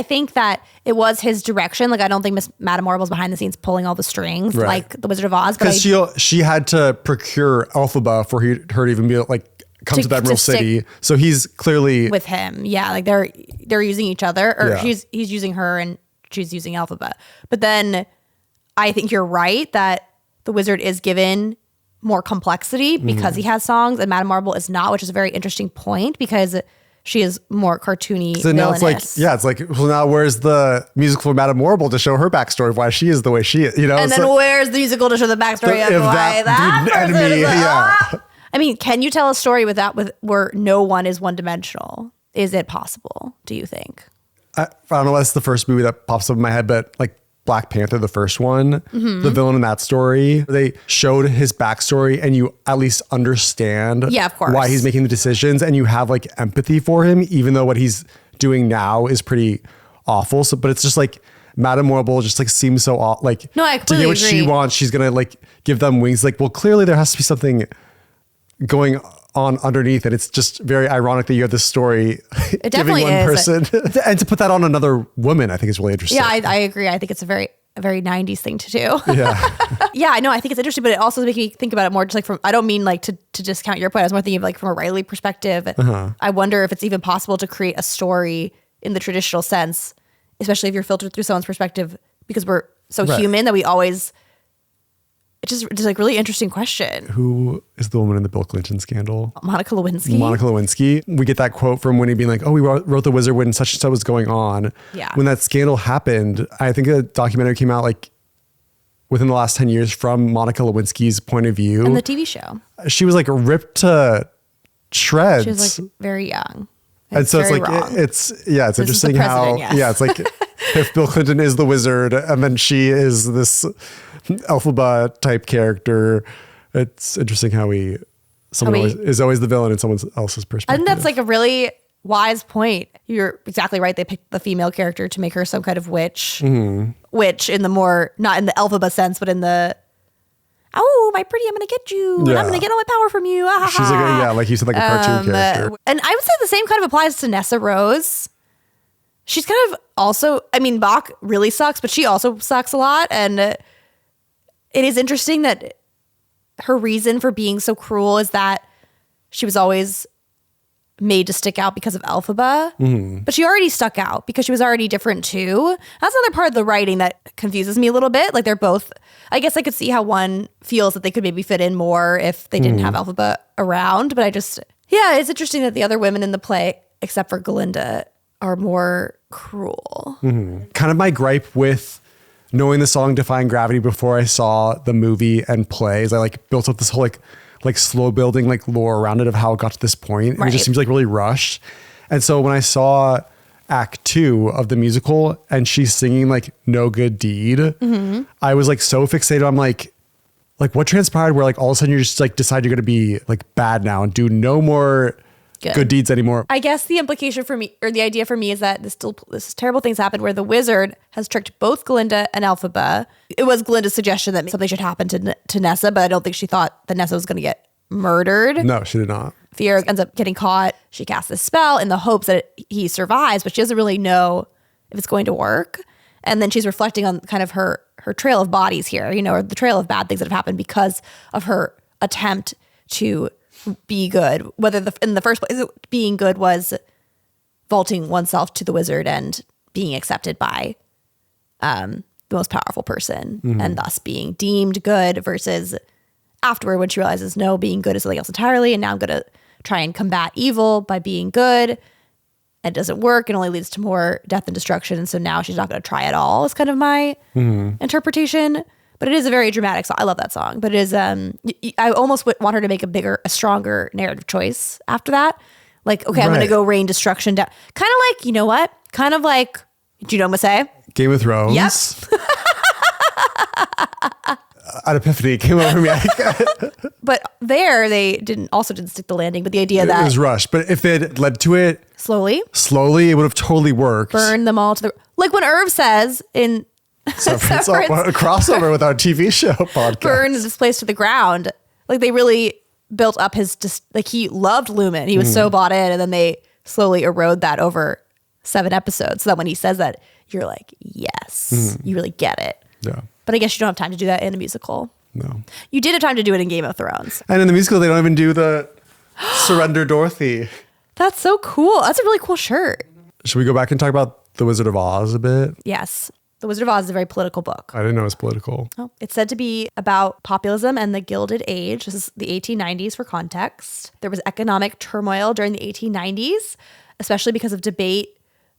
think that it was his direction. Like I don't think Miss Madame Morrible's behind the scenes pulling all the strings like the Wizard of Oz. Because she had to procure Elphaba for her to even be like come to that real city. So he's clearly with him. Yeah, like they're using each other, or he's using her and she's using Elphaba. But then I think you're right that the wizard is given more complexity because he has songs and Madame Marble is not, which is a very interesting point because she is more cartoony. So now it's like, villainous. it's like, well, now where's the musical for Madame Morrible to show her backstory of why she is the way she is, you know? And then so, where's the musical to show the backstory of if why that the person enemy, is like, yeah. "Ah." I mean, can you tell a story with where no one is one dimensional? Is it possible, do you think? I don't know, that's the first movie that pops up in my head, but like Black Panther, the first one, the villain in that story, they showed his backstory and you at least understand of course. why he's making the decisions and you have like empathy for him, even though what he's doing now is pretty awful. So, but it's just like Madame Morrible just like seems so like No, I to completely get what she agree. wants, she's gonna like give them wings. Like, well, clearly there has to be something going on underneath it. It's just very ironic that you have this story It giving definitely one is. person and to put that on another woman, I think is really interesting. Yeah, I agree. I think it's a very 90s thing to do. Yeah. Yeah, I know. I think it's interesting, but it also makes me think about it more just like from, I don't mean like to discount your point. I was more thinking of like from a Riley perspective. I wonder if it's even possible to create a story in the traditional sense, especially if you're filtered through someone's perspective, because we're so Right. human that we always, it's just like really interesting question. Who is the woman in the Bill Clinton scandal? Monica Lewinsky. Monica Lewinsky. We get that quote from Winnie being like, oh, we wrote The Wizard when such and such was going on. Yeah. When that scandal happened, I think a documentary came out like within the last 10 years from Monica Lewinsky's point of view. And the TV show. She was like ripped to shreds. She was like very young. and so it's very like, wrong. it's This is the interesting how, president, yes. it's like if Bill Clinton is the wizard and then she is this Elphaba type character, it's interesting how someone is always the villain in someone else's perspective. I think that's like a really wise point. You're exactly right. They picked the female character to make her some kind of witch. Witch in the more, not in the Elphaba sense, but in the, oh, my pretty, I'm going to get you. And I'm going to get all my power from you. Ah, ha, She's like, like you said, like a cartoon character. And I would say the same kind of applies to Nessa Rose. She's kind of also, I mean, Bach really sucks, but she also sucks a lot. And it is interesting that her reason for being so cruel is that she was always made to stick out because of Elphaba, but she already stuck out because she was already different too. That's another part of the writing that confuses me a little bit. Like they're both, I guess I could see how one feels that they could maybe fit in more if they didn't have Elphaba around, but it's interesting that the other women in the play, except for Galinda, are more cruel. Kind of my gripe with knowing the song Defying Gravity before I saw the movie and plays, I like built up this whole like slow building like lore around it of how it got to this point. And it just seems like really rushed. And so when I saw Act 2 of the musical and she's singing like No Good Deed, I was like so fixated. I'm like what transpired where like all of a sudden you just like decide you're going to be like bad now and do no more good deeds anymore. I guess the implication for me, or the idea for me, is that this terrible things happened where the wizard has tricked both Galinda and Elphaba. It was Galinda's suggestion that something should happen to Nessa, but I don't think she thought that Nessa was going to get murdered. No, she did not. Fiora ends up getting caught. She casts this spell in the hopes that he survives, but she doesn't really know if it's going to work. And then she's reflecting on kind of her trail of bodies here, or the trail of bad things that have happened because of her attempt to be good. Whether in the first place being good was vaulting oneself to the wizard and being accepted by the most powerful person and thus being deemed good, versus afterward when she realizes no, being good is something else entirely, and now I'm going to try and combat evil by being good. It doesn't work. It only leads to more death and destruction. And so now she's not going to try at all. Is kind of my interpretation. But it is a very dramatic song. I love that song. But it is, I almost want her to make a stronger narrative choice after that. Like, okay, I'm going to go rain destruction down. Kind of like, you know what? Kind of like, do you know what I'm going to say? Game of Thrones. Yep. An epiphany came over me. But there, they didn't stick the landing. But the idea that it was rushed. But if it led to it slowly, it would have totally worked. burn them all to the, like when Irv says in Severance, a crossover with our TV show podcast. burn this place to the ground. Like they really built up he loved Lumen. He was so bought in, and then they slowly erode that over 7 episodes. So that when he says that, you're like, yes, you really get it. Yeah. But I guess you don't have time to do that in a musical. No. You did have time to do it in Game of Thrones. And in the musical, they don't even do the Surrender Dorothy. That's so cool. That's a really cool shirt. Should we go back and talk about The Wizard of Oz a bit? Yes. The Wizard of Oz is a very political book. I didn't know it was political. Oh, it's said to be about populism and the Gilded Age. This is the 1890s for context. There was economic turmoil during the 1890s. especially because of debate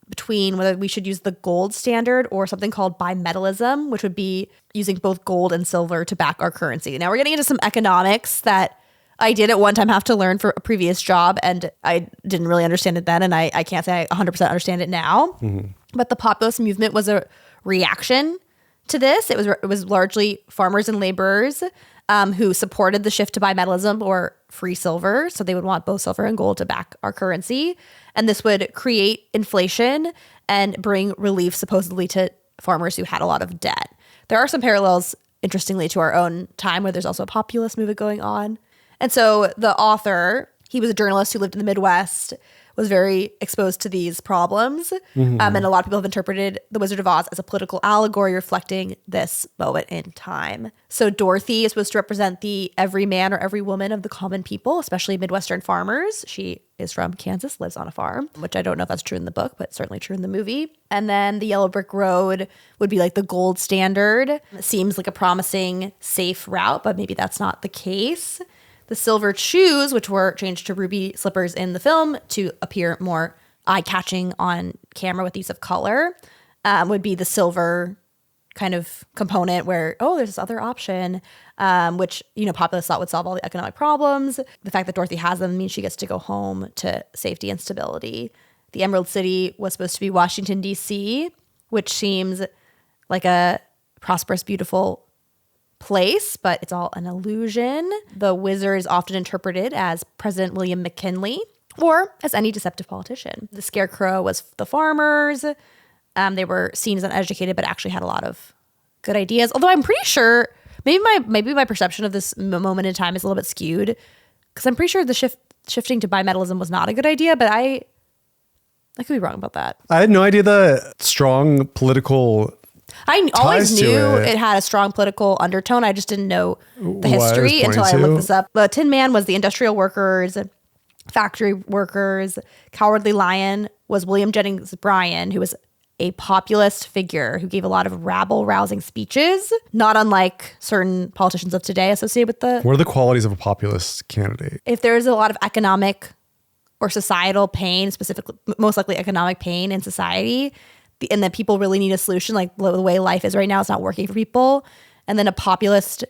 between whether we should use the gold standard or something called bimetallism, which would be using both gold and silver to back our currency. Now we're getting into some economics that I did at one time have to learn for a previous job, and I didn't really understand it then, and I can't say I 100% understand it now. But the populist movement was a reaction to this. It was largely farmers and laborers who supported the shift to bimetallism or free silver. So they would want both silver and gold to back our currency. And this would create inflation and bring relief supposedly to farmers who had a lot of debt. There are some parallels, interestingly, to our own time where there's also a populist movement going on. And so the author, he was a journalist who lived in the Midwest, was very exposed to these problems. And a lot of people have interpreted The Wizard of Oz as a political allegory reflecting this moment in time. So Dorothy is supposed to represent the every man or every woman of the common people, especially Midwestern farmers. She is from Kansas, lives on a farm, which I don't know if that's true in the book, but certainly true in the movie. And then the yellow brick road would be like the gold standard. It seems like a promising, safe route, but maybe that's not the case. The silver shoes, which were changed to ruby slippers in the film to appear more eye-catching on camera with use of color, would be the silver kind of component where, oh, there's this other option, which, populists thought would solve all the economic problems. The fact that Dorothy has them means she gets to go home to safety and stability. The Emerald City was supposed to be Washington, D.C., which seems like a prosperous, beautiful place, but it's all an illusion. The wizard is often interpreted as President William McKinley or as any deceptive politician. The scarecrow was the farmers. They were seen as uneducated, but actually had a lot of good ideas. Although I'm pretty sure maybe my perception of this moment in time is a little bit skewed, because I'm pretty sure the shifting to bimetallism was not a good idea, but I could be wrong about that. I had no idea the strong political I always ties to knew it. it had a strong political undertone. I just didn't know the What I was history until I pointing looked to. this up. The Tin Man was the industrial workers, factory workers. Cowardly Lion was William Jennings Bryan, who was a populist figure who gave a lot of rabble-rousing speeches, not unlike certain politicians of today associated with the... What are the qualities of a populist candidate? If there's a lot of economic or societal pain, specifically, most likely economic pain in society, and that people really need a solution, like the way life is right now, it's not working for people. And then a populist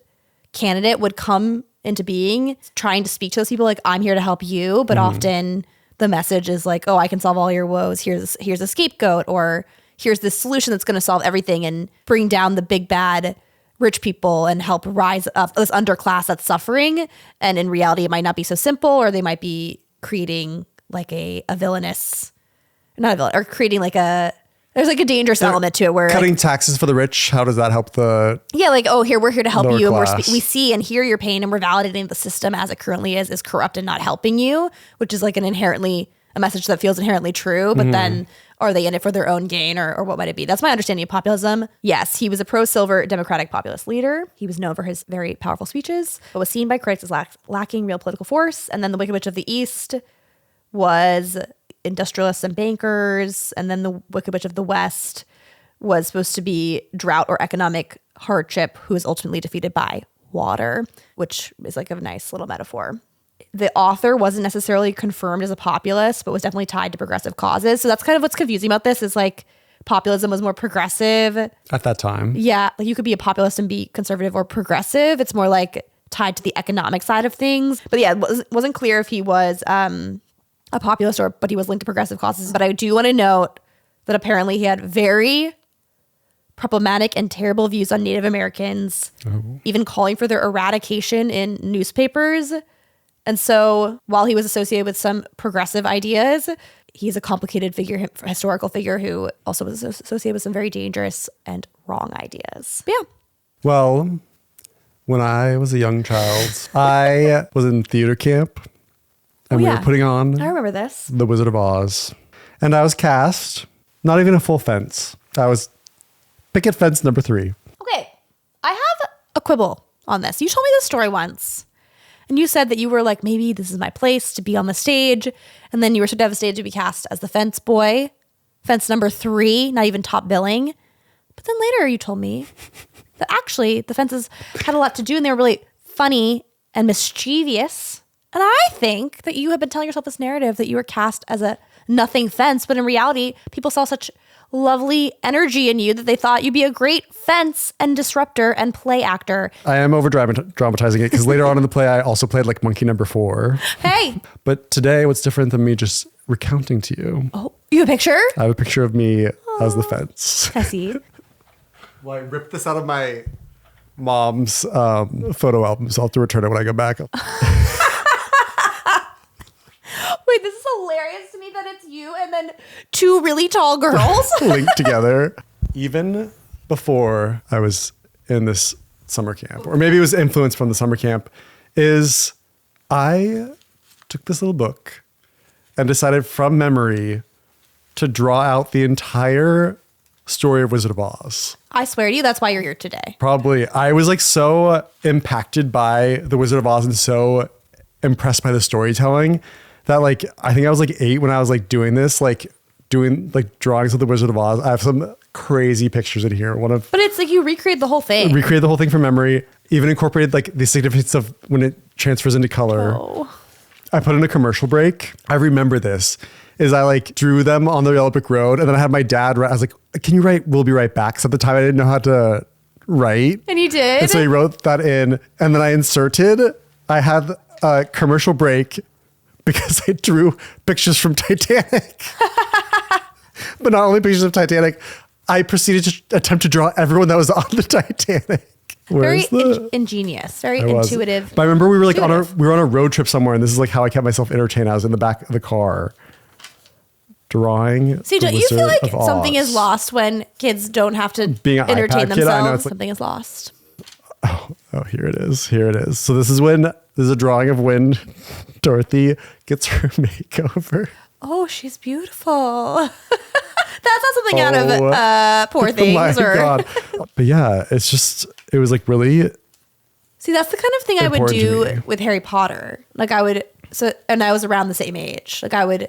candidate would come into being trying to speak to those people like, I'm here to help you. But often the message is like, oh, I can solve all your woes. Here's a scapegoat, or here's this solution that's going to solve everything and bring down the big bad rich people and help rise up this underclass that's suffering. And in reality, it might not be so simple, or they might be creating like a villainous, not a villain, or creating like there's like a dangerous element to it where Cutting taxes for the rich, how does that help the... Yeah, like, oh, we're here to help lower you. And class? we see and hear your pain, and we're validating the system as it currently is corrupt and not helping you, which is like a message that feels inherently true. But then are they in it for their own gain, or what might it be? That's my understanding of populism. Yes, he was a pro-silver democratic populist leader. He was known for his very powerful speeches, but was seen by critics as lacking real political force. And then the Wicked Witch of the East was industrialists and bankers, and then the Wicked Witch of the West was supposed to be drought or economic hardship, who was ultimately defeated by water, which is like a nice little metaphor. The author wasn't necessarily confirmed as a populist, but was definitely tied to progressive causes. So that's kind of what's confusing about this, is like populism was more progressive. At that time. Yeah, like you could be a populist and be conservative or progressive. It's more like tied to the economic side of things. But yeah, it wasn't clear if he was a populist but he was linked to progressive causes. But I do want to note that apparently he had very problematic and terrible views on Native Americans, even calling for their eradication in newspapers. And so while he was associated with some progressive ideas, he's a complicated historical figure who also was associated with some very dangerous and wrong ideas. But yeah. Well, when I was a young child, I was in theater camp, and we were putting on I remember this. The Wizard of Oz. And I was cast, not even a full fence. I was picket fence number 3. Okay, I have a quibble on this. You told me this story once, and you said that you were like, maybe this is my place to be on the stage, and then you were so devastated to be cast as the fence boy, fence number 3, not even top billing. But then later you told me that actually the fences had a lot to do, and they were really funny and mischievous. And I think that you have been telling yourself this narrative that you were cast as a nothing fence, but in reality, people saw such lovely energy in you that they thought you'd be a great fence and disruptor and play actor. I am over dramatizing it because later on in the play, I also played like monkey number 4. Hey. But today, what's different than me just recounting to you? Oh, you have a picture? I have a picture of me as the fence. I see. Well, I ripped this out of my mom's photo album, so I'll have to return it when I go back. Wait, this is hilarious to me that it's you and then 2 really tall girls linked together. Even before I was in this summer camp, or maybe it was influenced from the summer camp, is I took this little book and decided from memory to draw out the entire story of Wizard of Oz. I swear to you, that's why you're here today. Probably. I was like so impacted by the Wizard of Oz and so impressed by the storytelling that like, I think I was like 8 when I was like doing this, like doing like drawings of the Wizard of Oz. I have some crazy pictures in here. But it's like you recreate the whole thing. Recreate the whole thing from memory, even incorporated like the significance of when it transfers into color. Oh. I put in a commercial break. I remember this. Is I like drew them on the Yellow Brick Road, and then I had my dad write. I was like, "Can you write? We'll be right back." So at the time, I didn't know how to write, And you did. and so he wrote that in, and then I inserted. I had a commercial break because I drew pictures from Titanic, but not only pictures of Titanic. I proceeded to attempt to draw everyone that was on the Titanic. Very ingenious, very intuitive. But I remember we were like on a road trip somewhere, and this is like how I kept myself entertained. I was in the back of the car drawing. See, don't you feel like something is lost when kids don't have to entertain themselves? I know, something is lost. Oh, here it is. Here it is. So this is a drawing of when Dorothy gets her makeover. Oh, she's beautiful. That's not something out of Poor Things. My God. But yeah, it was like really. See, that's the kind of thing I would do with Harry Potter. Like and I was around the same age. Like I would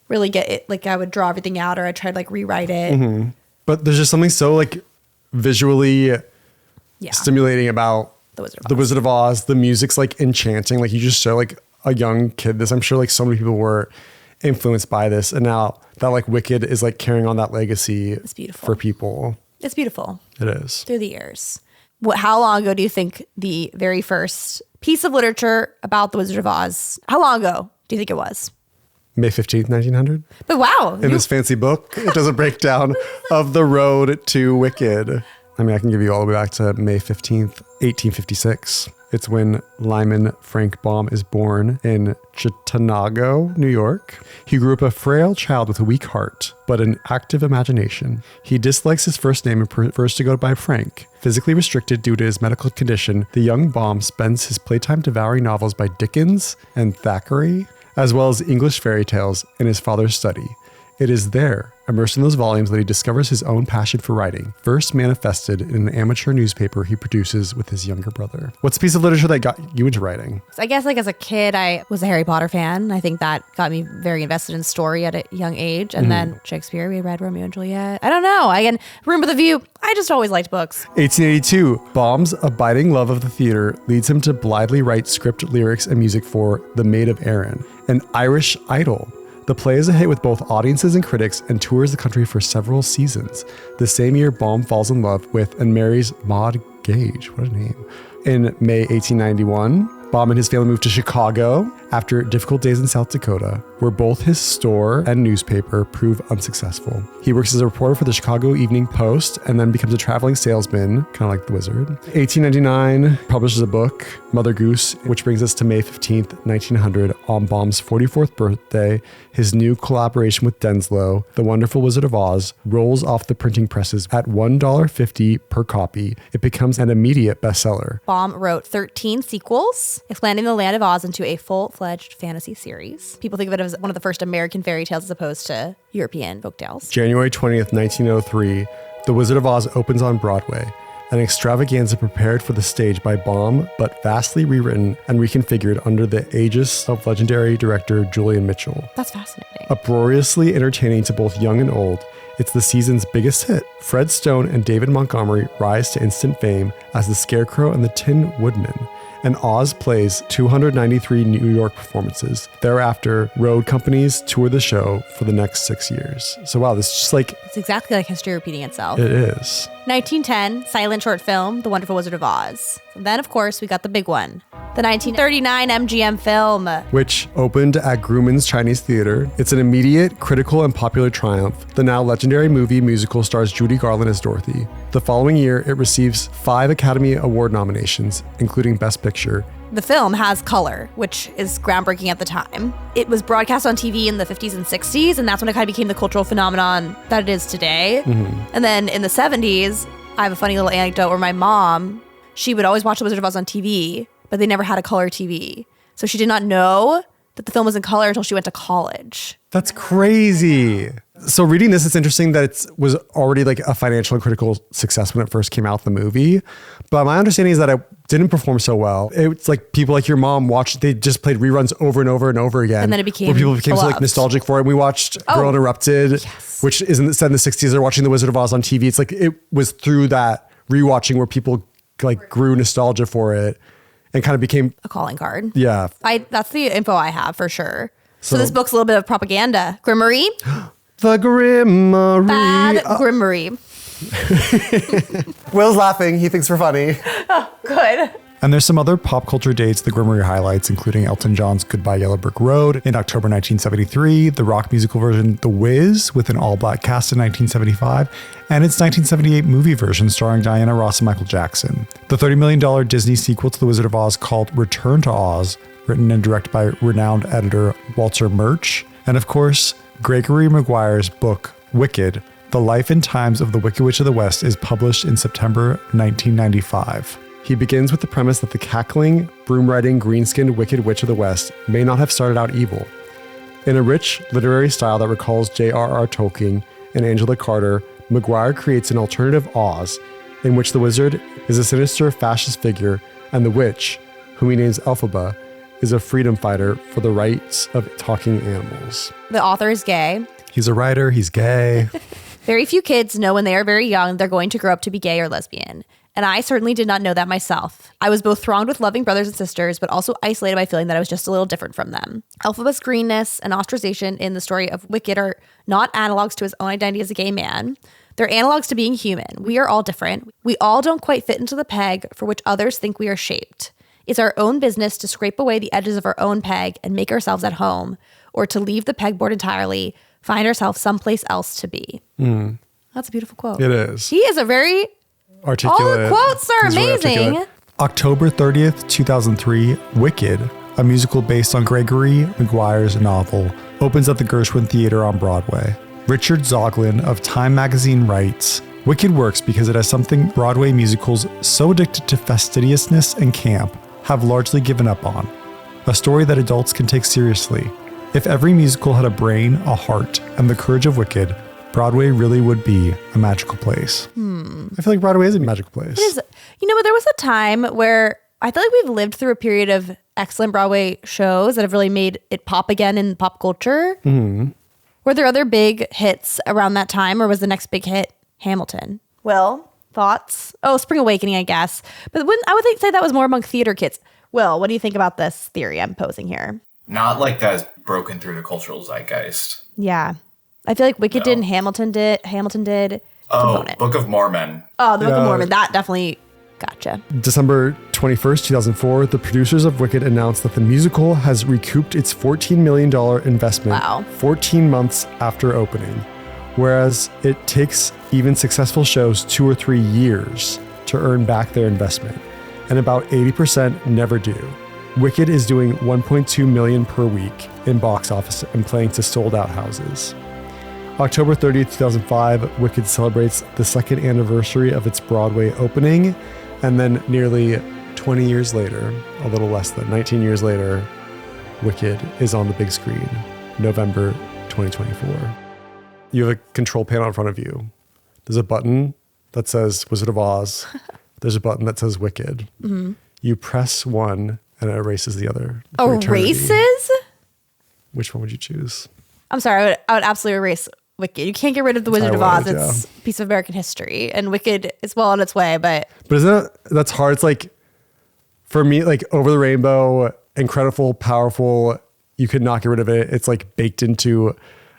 really get it. Like I would draw everything out, or I tried like rewrite it. Mm-hmm. But there's just something so like visually stimulating about the Wizard of Oz. The music's like enchanting. Like you just show like a young kid this. I'm sure like so many people were influenced by this, and now that like Wicked is like carrying on that legacy. It's beautiful for people. It's beautiful. It is. Through the years. How long ago do you think the very first piece of literature about the Wizard of Oz, how long ago do you think it was? May 15th, 1900. But wow. In this fancy book, it does a breakdown of the road to Wicked. I mean, I can give you all the way back to May 15th, 1856. It's when Lyman Frank Baum is born in Chittanago, New York. He grew up a frail child with a weak heart, but an active imagination. He dislikes his first name and prefers to go by Frank. Physically restricted due to his medical condition, the young Baum spends his playtime devouring novels by Dickens and Thackeray, as well as English fairy tales in his father's study. It is there, immersed in those volumes, that he discovers his own passion for writing, first manifested in an amateur newspaper he produces with his younger brother. What's a piece of literature that got you into writing? I guess like as a kid, I was a Harry Potter fan. I think that got me very invested in story at a young age. And then Shakespeare, we read Romeo and Juliet. I don't know. Again, Room with a View. I just always liked books. 1882, Baum's abiding love of the theater leads him to blithely write script, lyrics, and music for The Maid of Erin, an Irish idol. The play is a hit with both audiences and critics and tours the country for several seasons. The same year, Baum falls in love with and marries Maud Gage. What a name. In May 1891, Baum and his family moved to Chicago after difficult days in South Dakota, where both his store and newspaper prove unsuccessful. He works as a reporter for the Chicago Evening Post and then becomes a traveling salesman, kind of like the Wizard. 1899, publishes a book, Mother Goose, which brings us to May 15th, 1900, on Baum's 44th birthday. His new collaboration with Denslow, The Wonderful Wizard of Oz, rolls off the printing presses at $1.50 per copy. It becomes an immediate bestseller. Baum wrote 13 sequels, expanding the land of Oz into a full-fledged fantasy series. People think of it as one of the first American fairy tales as opposed to European folktales. January 20th, 1903, The Wizard of Oz opens on Broadway. An extravaganza prepared for the stage by Baum, but vastly rewritten and reconfigured under the aegis of legendary director Julian Mitchell. That's fascinating. Uproariously entertaining to both young and old, it's the season's biggest hit. Fred Stone and David Montgomery rise to instant fame as the Scarecrow and the Tin Woodman, and Oz plays 293 New York performances. Thereafter, road companies tour the show for the next 6 years. So wow, this is just like... It's exactly like history repeating itself. It is. 1910, silent short film, The Wonderful Wizard of Oz. And then, of course, we got the big one. The 1939 MGM film. Which opened at Grumman's Chinese Theater. It's an immediate, critical, and popular triumph. The now legendary movie musical stars Judy Garland as Dorothy. The following year, it receives 5 Academy Award nominations, including Best Picture. The film has color, which is groundbreaking at the time. It was broadcast on TV in the 50s and 60s, and that's when it kind of became the cultural phenomenon that it is today. And then in the 70s, I have a funny little anecdote where my mom, she would always watch The Wizard of Oz on TV, but they never had a color TV. So she did not know that the film was in color until she went to college. That's crazy. So reading this, it's interesting that it was already like a financial and critical success when it first came out, the movie. But my understanding is that it didn't perform so well. It's like people like your mom watched, they just played reruns over and over and over again. And then it became where people became so beloved. like nostalgic for it. We watched Girl Interrupted, which isn't set in the 60s. They're watching The Wizard of Oz on TV. It's like it was through that rewatching where people like grew nostalgia for it and kind of became A calling card. Yeah. That's the info I have for sure. So this book's a little bit of propaganda. Grimoire? The Grimoire. Bad Grimoire. Will's laughing. He thinks we're funny. Good. And there's some other pop culture dates the Grimoire highlights, including Elton John's Goodbye Yellow Brick Road in October 1973, the rock musical version The Wiz with an all-black cast in 1975, and its 1978 movie version starring Diana Ross and Michael Jackson. The $30 million Disney sequel to The Wizard of Oz called Return to Oz, written and directed by renowned editor Walter Murch, and of course, Gregory Maguire's book, Wicked, The Life and Times of the Wicked Witch of the West is published in September 1995. He begins with the premise that the cackling, broom-riding, green-skinned Wicked Witch of the West may not have started out evil. In a rich literary style that recalls J.R.R. Tolkien and Angela Carter, Maguire creates an alternative Oz, in which the wizard is a sinister fascist figure and the witch, whom he names Elphaba, is a freedom fighter for the rights of talking animals. The author is gay. He's a writer, he's gay. Very few kids know when they are very young they're going to grow up to be gay or lesbian. And I certainly did not know that myself. I was both thronged with loving brothers and sisters, but also isolated by feeling that I was just a little different from them. Elphaba's greenness and ostracization in the story of Wicked are not analogs to his own identity as a gay man. They're analogs to being human. We are all different. We all don't quite fit into the peg for which others think we are shaped. It's our own business to scrape away the edges of our own peg and make ourselves at home, or to leave the pegboard entirely, find ourselves someplace else to be. That's a beautiful quote. It is. He is a very... Articulate. All the quotes are He's really amazing. articulate. October 30th, 2003, Wicked, a musical based on Gregory Maguire's novel, opens at the Gershwin Theater on Broadway. Richard Zoglin of Time magazine writes, Wicked works because it has something Broadway musicals so addicted to fastidiousness and camp have largely given up on. A story that adults can take seriously. If every musical had a brain, a heart, and the courage of Wicked, Broadway really would be a magical place. I feel like Broadway is a magical place. It is, but there was a time where I feel like we've lived through a period of excellent Broadway shows that have really made it pop again in pop culture. Were there other big hits around that time, or was the next big hit Hamilton? Will, thoughts? Oh, Spring Awakening, I guess. But I would say that was more among theater kids. Will, what do you think about this theory I'm posing here? Not like that's broken through the cultural zeitgeist. Yeah. I feel like Wicked did and Hamilton did. Oh, Component. Book of Mormon. Oh, the Book of Mormon. That definitely gotcha. December 21st, 2004, the producers of Wicked announced that the musical has recouped its $14 million investment 14 months after opening, whereas it takes even successful shows 2 or 3 years to earn back their investment, and about 80% never do. Wicked is doing $1.2 million per week in box office and playing to sold-out houses. October 30th, 2005, Wicked celebrates the second anniversary of its Broadway opening, and then nearly 20 years later, a little less than 19 years later, Wicked is on the big screen, November 2024. You have a control panel in front of you. There's a button that says Wizard of Oz. There's a button that says Wicked. You press one and it erases the other. for eternity. Erases? Which one would you choose? I'm sorry, I would absolutely erase Wicked. You can't get rid of the Wizard of Oz. would, It's a piece of American history, and Wicked is well on its way. But isn't that's hard? It's like For me, like Over the Rainbow, incredible, powerful. You could not get rid of it. It's like baked into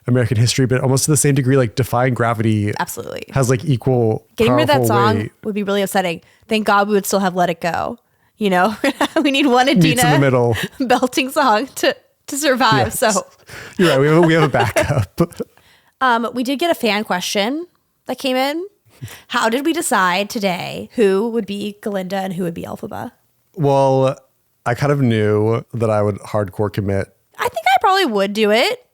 American history, but almost to the same degree, like Defying Gravity Absolutely. has like equal Getting rid of that powerful song weight. would be really upsetting. Thank God we would still have Let It Go. You know, we need one Meets in the Adina middle. belting song to survive. Yes. So You're right. We have a backup. we did get a fan question that came in. How did we decide today who would be Galinda and who would be Elphaba? Well, I kind of knew that I would hardcore commit. I think I probably would do it.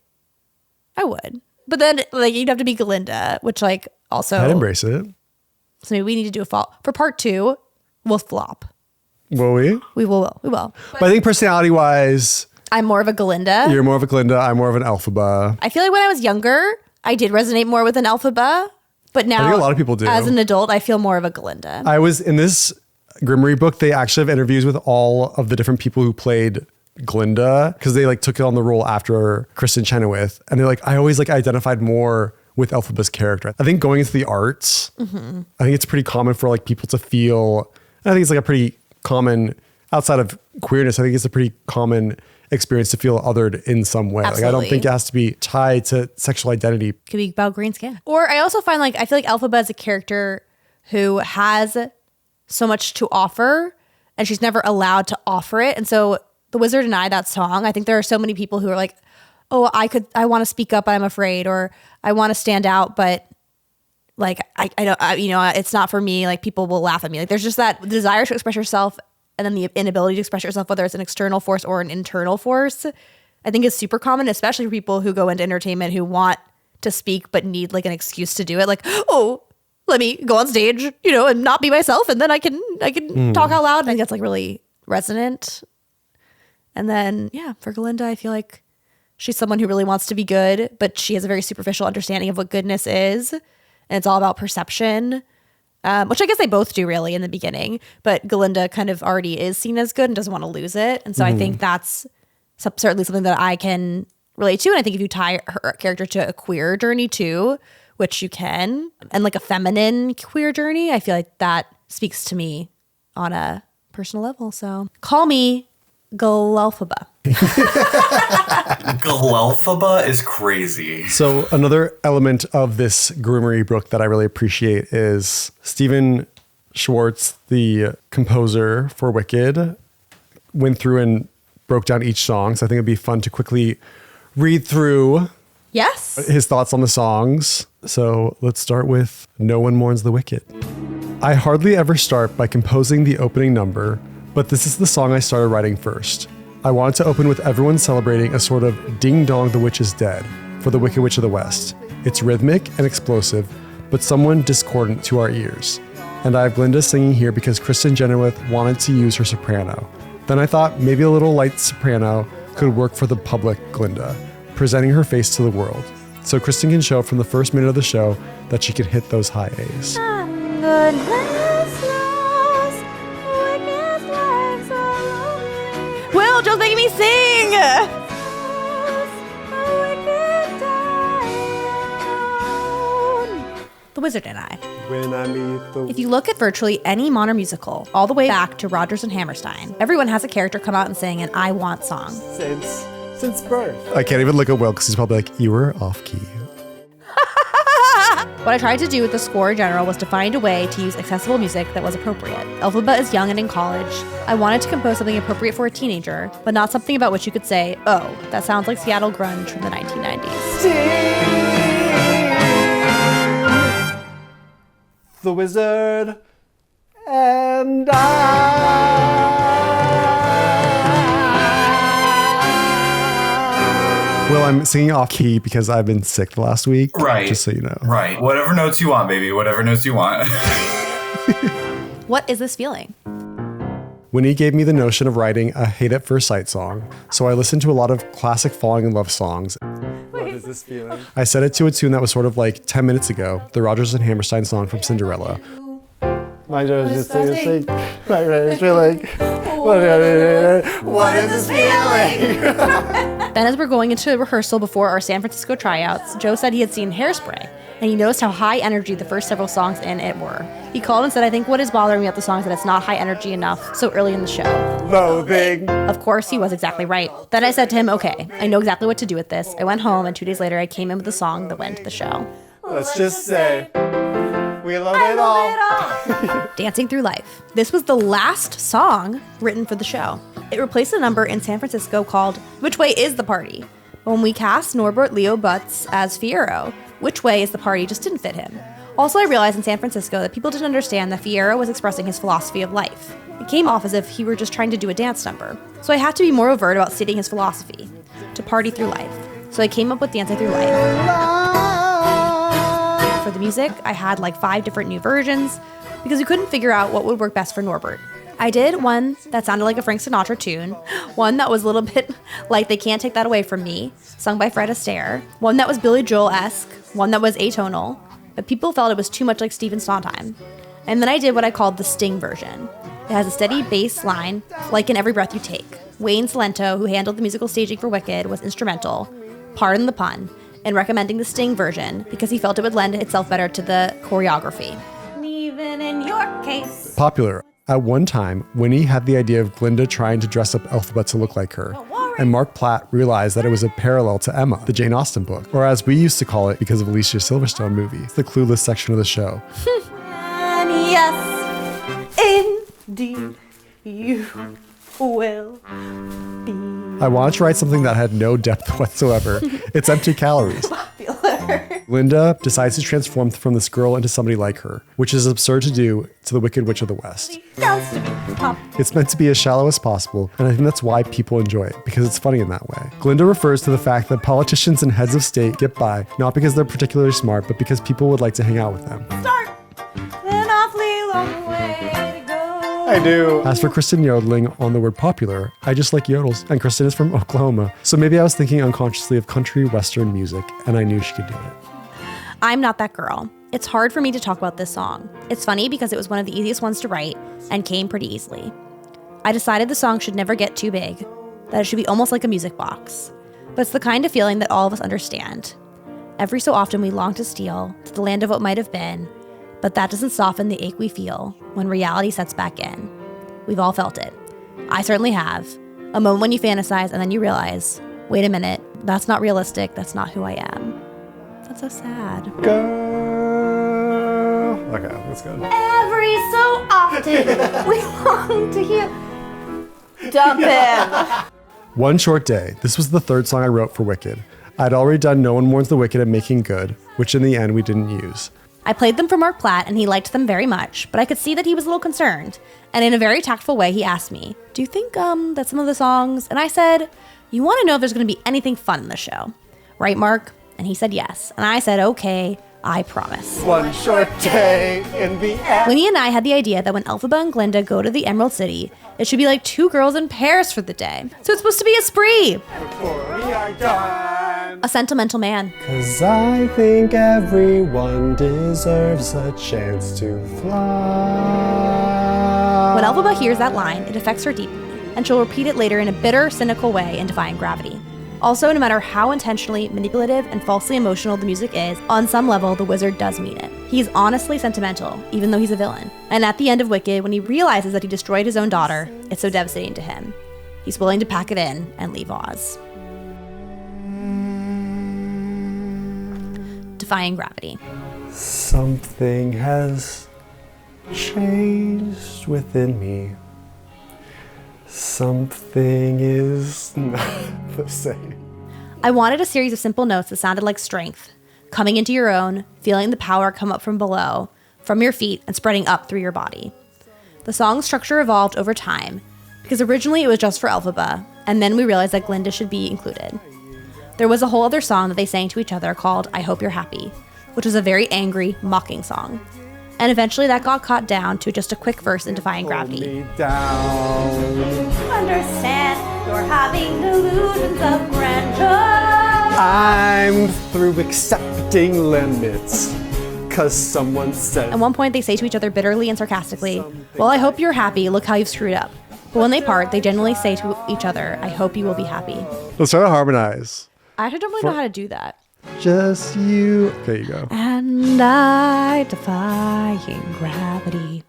I would. But then like you'd have to be Galinda, which like also I'd embrace it. So maybe we need to do a fall. For part 2, we'll flop. Will we? We will. But I think personality wise, I'm more of a Galinda. you're more of a Glinda. I'm more of an Elphaba. I feel like when I was younger, I did resonate more with an Elphaba. But now, I think a lot of people do. As an adult, I feel more of a Galinda. I was in this Grimoire book. They actually have interviews with all of the different people who played Glinda because they like took it on the role after Kristen Chenoweth, and they're like, I always like identified more with Elphaba's character. I think going into the arts, I think it's pretty common for like people to feel. And I think it's like a pretty common outside of queerness. I think it's a pretty common experience to feel othered in some way. Like I don't Absolutely. think it has to be tied to sexual identity. Could be about green skin. Or I also find like, I feel like Elphaba is a character who has so much to offer and she's never allowed to offer it. And so The Wizard and I, that song, I think there are so many people who are like, oh, I want to speak up, but I'm afraid, or I want to stand out, but like, I don't, it's not for me. Like people will laugh at me. Like there's just that desire to express yourself and then the inability to express yourself, whether it's an external force or an internal force, I think is super common, especially for people who go into entertainment who want to speak, but need like an excuse to do it. Like, oh, let me go on stage, and not be myself. And then I can talk out loud. I think that's like really resonant. And then, yeah, for Galinda, I feel like she's someone who really wants to be good, but she has a very superficial understanding of what goodness is. And it's all about perception, which I guess they both do really in the beginning. But Galinda kind of already is seen as good and doesn't want to lose it. And so I think that's certainly something that I can relate to. And I think if you tie her character to a queer journey too, which you can, and like a feminine queer journey, I feel like that speaks to me on a personal level. So call me Galelphaba. Galelphaba is crazy. So another element of this Grimoire book that I really appreciate is Stephen Schwartz, the composer for Wicked, went through and broke down each song. So I think it'd be fun to quickly read through Yes. his thoughts on the songs. So let's start with No One Mourns the Wicked. I hardly ever start by composing the opening number, but this is the song I started writing first. I wanted to open with everyone celebrating a sort of ding dong the witch is dead for the Wicked Witch of the West. It's rhythmic and explosive, but somewhat discordant to our ears. And I have Glinda singing here because Kristen Chenoweth wanted to use her soprano. Then I thought maybe a little light soprano could work for the public Glinda, presenting her face to the world. So Kristen can show from the first minute of the show that she can hit those high A's. Will, just making me sing. The Wizard and I. When I meet the... If you look at virtually any modern musical, all the way back to Rodgers and Hammerstein, everyone has a character come out and sing an I Want song. Since birth. I can't even look at Will because he's probably like, you were off key. What I tried to do with the score in general was to find a way to use accessible music that was appropriate. Elphaba is young and in college. I wanted to compose something appropriate for a teenager, but not something about which you could say, oh, that sounds like Seattle grunge from the 1990s. The Wizard and I. Well, I'm singing off key because I've been sick the last week. Right. Just so you know. Right. Whatever notes you want, baby. Whatever notes you want. What is this feeling? Winnie gave me the notion of writing a hate at first sight song, so I listened to a lot of classic falling in love songs. What is this feeling? I set it to a tune that was sort of like 10 minutes ago, the Rodgers and Hammerstein song from Cinderella. My What is this feeling? Then as we're going into rehearsal before our San Francisco tryouts, Joe said he had seen Hairspray and he noticed how high energy the first several songs in it were. He called and said, I think what is bothering me about the song is that it's not high energy enough so early in the show. Loathing. Of course, he was exactly right. Then I said to him, okay, I know exactly what to do with this. I went home, and 2 days later, I came in with a song that went to the show. Let's just say, we love it all. Dancing Through Life. This was the last song written for the show. It replaced a number in San Francisco called Which Way Is the Party? When we cast Norbert Leo Butz as Fierro, Which Way Is the Party just didn't fit him. Also, I realized in San Francisco that people didn't understand that Fierro was expressing his philosophy of life. It came off as if he were just trying to do a dance number. So I had to be more overt about stating his philosophy, to party through life. So I came up with Dancing Through Life. For the music, I had like 5 different new versions because we couldn't figure out what would work best for Norbert. I did one that sounded like a Frank Sinatra tune, one that was a little bit like They Can't Take That Away From Me, sung by Fred Astaire, one that was Billy Joel-esque, one that was atonal, but people felt it was too much like Stephen Sondheim. And then I did what I called the Sting version. It has a steady bass line, like in Every Breath You Take. Wayne Salento, who handled the musical staging for Wicked, was instrumental, pardon the pun, in recommending the Sting version because he felt it would lend itself better to the choreography. Even in your case. Popular. At one time, Winnie had the idea of Glinda trying to dress up Elphaba to look like her. And Mark Platt realized that it was a parallel to Emma, the Jane Austen book, or as we used to call it because of Alicia Silverstone movies, the clueless section of the show. And yes, indeed, you will be. I wanted to write something that had no depth whatsoever. It's empty calories. Popular. Linda decides to transform from this girl into somebody like her, which is absurd to do to the Wicked Witch of the West. It's meant to be as shallow as possible, and I think that's why people enjoy it, because it's funny in that way. Glinda refers to the fact that politicians and heads of state get by, not because they're particularly smart, but because people would like to hang out with them. Start an awfully long way to go. I do. As for Kristen yodeling on the word popular, I just like yodels, and Kristen is from Oklahoma, so maybe I was thinking unconsciously of country western music, and I knew she could do it. I'm not that girl. It's hard for me to talk about this song. It's funny because it was one of the easiest ones to write and came pretty easily. I decided the song should never get too big, that it should be almost like a music box. But it's the kind of feeling that all of us understand. Every so often we long to steal to the land of what might have been, but that doesn't soften the ache we feel when reality sets back in. We've all felt it. I certainly have. A moment when you fantasize and then you realize, wait a minute, that's not realistic, that's not who I am. That's so sad. Girl. Okay, let's go. Every so often, we long to hear. Dump him. One Short Day. This was the 3rd song I wrote for Wicked. I'd already done No One Mourns the Wicked and Making Good, which in the end we didn't use. I played them for Mark Platt and he liked them very much, but I could see that he was a little concerned. And in a very tactful way, he asked me, do you think that some of the songs, and I said, you want to know if there's going to be anything fun in the show. Right, Mark? And he said yes. And I said, okay, I promise. One short day in the end. Winnie and I had the idea that when Elphaba and Glinda go to the Emerald City, it should be like 2 girls in pairs for the day. So it's supposed to be a spree. Before we are done. A sentimental man. 'Cause I think everyone deserves a chance to fly. When Elphaba hears that line, it affects her deeply, and she'll repeat it later in a bitter, cynical way in Defying Gravity. Also, no matter how intentionally manipulative and falsely emotional the music is, on some level, the wizard does mean it. He's honestly sentimental, even though he's a villain. And at the end of Wicked, when he realizes that he destroyed his own daughter, it's so devastating to him. He's willing to pack it in and leave Oz. Defying Gravity. Something has changed within me. Something is not the same. I wanted a series of simple notes that sounded like strength, coming into your own, feeling the power come up from below, from your feet, and spreading up through your body. The song's structure evolved over time, because originally it was just for Elphaba, and then we realized that Glinda should be included. There was a whole other song that they sang to each other called I Hope You're Happy, which was a very angry, mocking song. And eventually that got cut down to just a quick verse in Defying Gravity. Understand you're having delusions of grandeur. I'm through accepting limits, 'cause someone said. At one point they say to each other bitterly and sarcastically, well, I hope you're happy, look how you've screwed up. But when they part, they generally say to each other, I hope you will be happy. Let's try to harmonize. I actually don't really know how to do that. Just you. There you go. And and I defying gravity.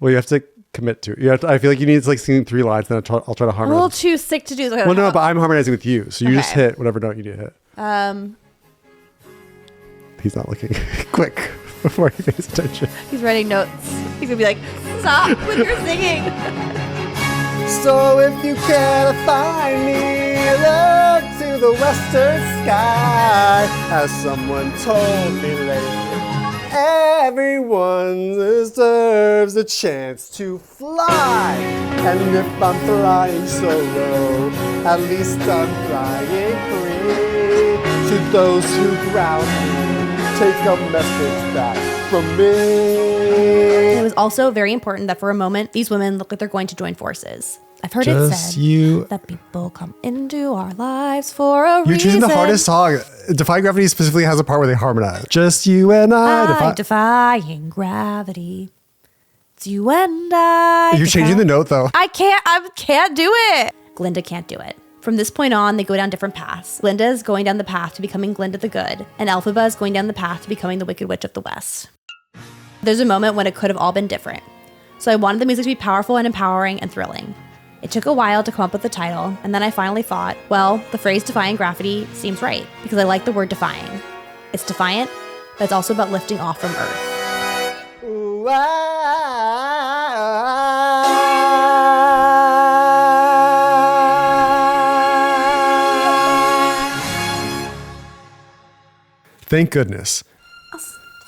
Well, you have to commit to it. You have to, I feel like you need to like sing 3 lines, then I'll try to I'm a harmonize. little too sick to do this. Well, no, but I'm harmonizing with you. So you just hit whatever note you need to hit. He's not looking quick before he pays attention. He's writing notes. He's gonna be like, stop with your singing. So if you can't find me, look to the western sky. As someone told me lately, everyone deserves a chance to fly. And if I'm flying so low, at least I'm flying free. To those who ground me, take a message back from me. It was also very important that for a moment, these women look like they're going to join forces. I've heard it Just said you. that people come into our lives for a reason. You're choosing the hardest song. Defying Gravity specifically has a part where they harmonize. Just you and I. Defying gravity. It's you and I. You're changing the note though. I can't do it. Glinda can't do it. From this point on, they go down different paths. Glinda is going down the path to becoming Glinda the Good, and Elphaba is going down the path to becoming the Wicked Witch of the West. There's a moment when it could have all been different. So I wanted the music to be powerful and empowering and thrilling. It took a while to come up with the title, and then I finally thought, well, the phrase defying gravity seems right, because I like the word defying. It's defiant, but it's also about lifting off from Earth. Ooh, Thank goodness.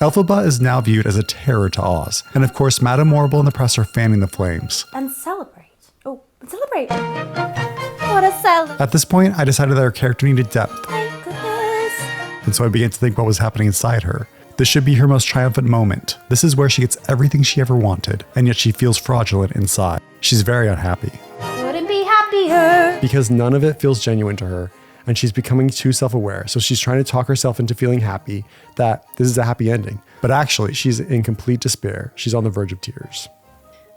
Elphaba is now viewed as a terror to Oz. And of course, Madame Morrible and the press are fanning the flames. And celebrate. Oh, and celebrate. What a celebrate. At this point, I decided that her character needed depth. Thank goodness. And so I began to think what was happening inside her. This should be her most triumphant moment. This is where she gets everything she ever wanted, and yet she feels fraudulent inside. She's very unhappy. Couldn't be happier. Because none of it feels genuine to her, and she's becoming too self-aware. So she's trying to talk herself into feeling happy, that this is a happy ending. But actually, she's in complete despair. She's on the verge of tears.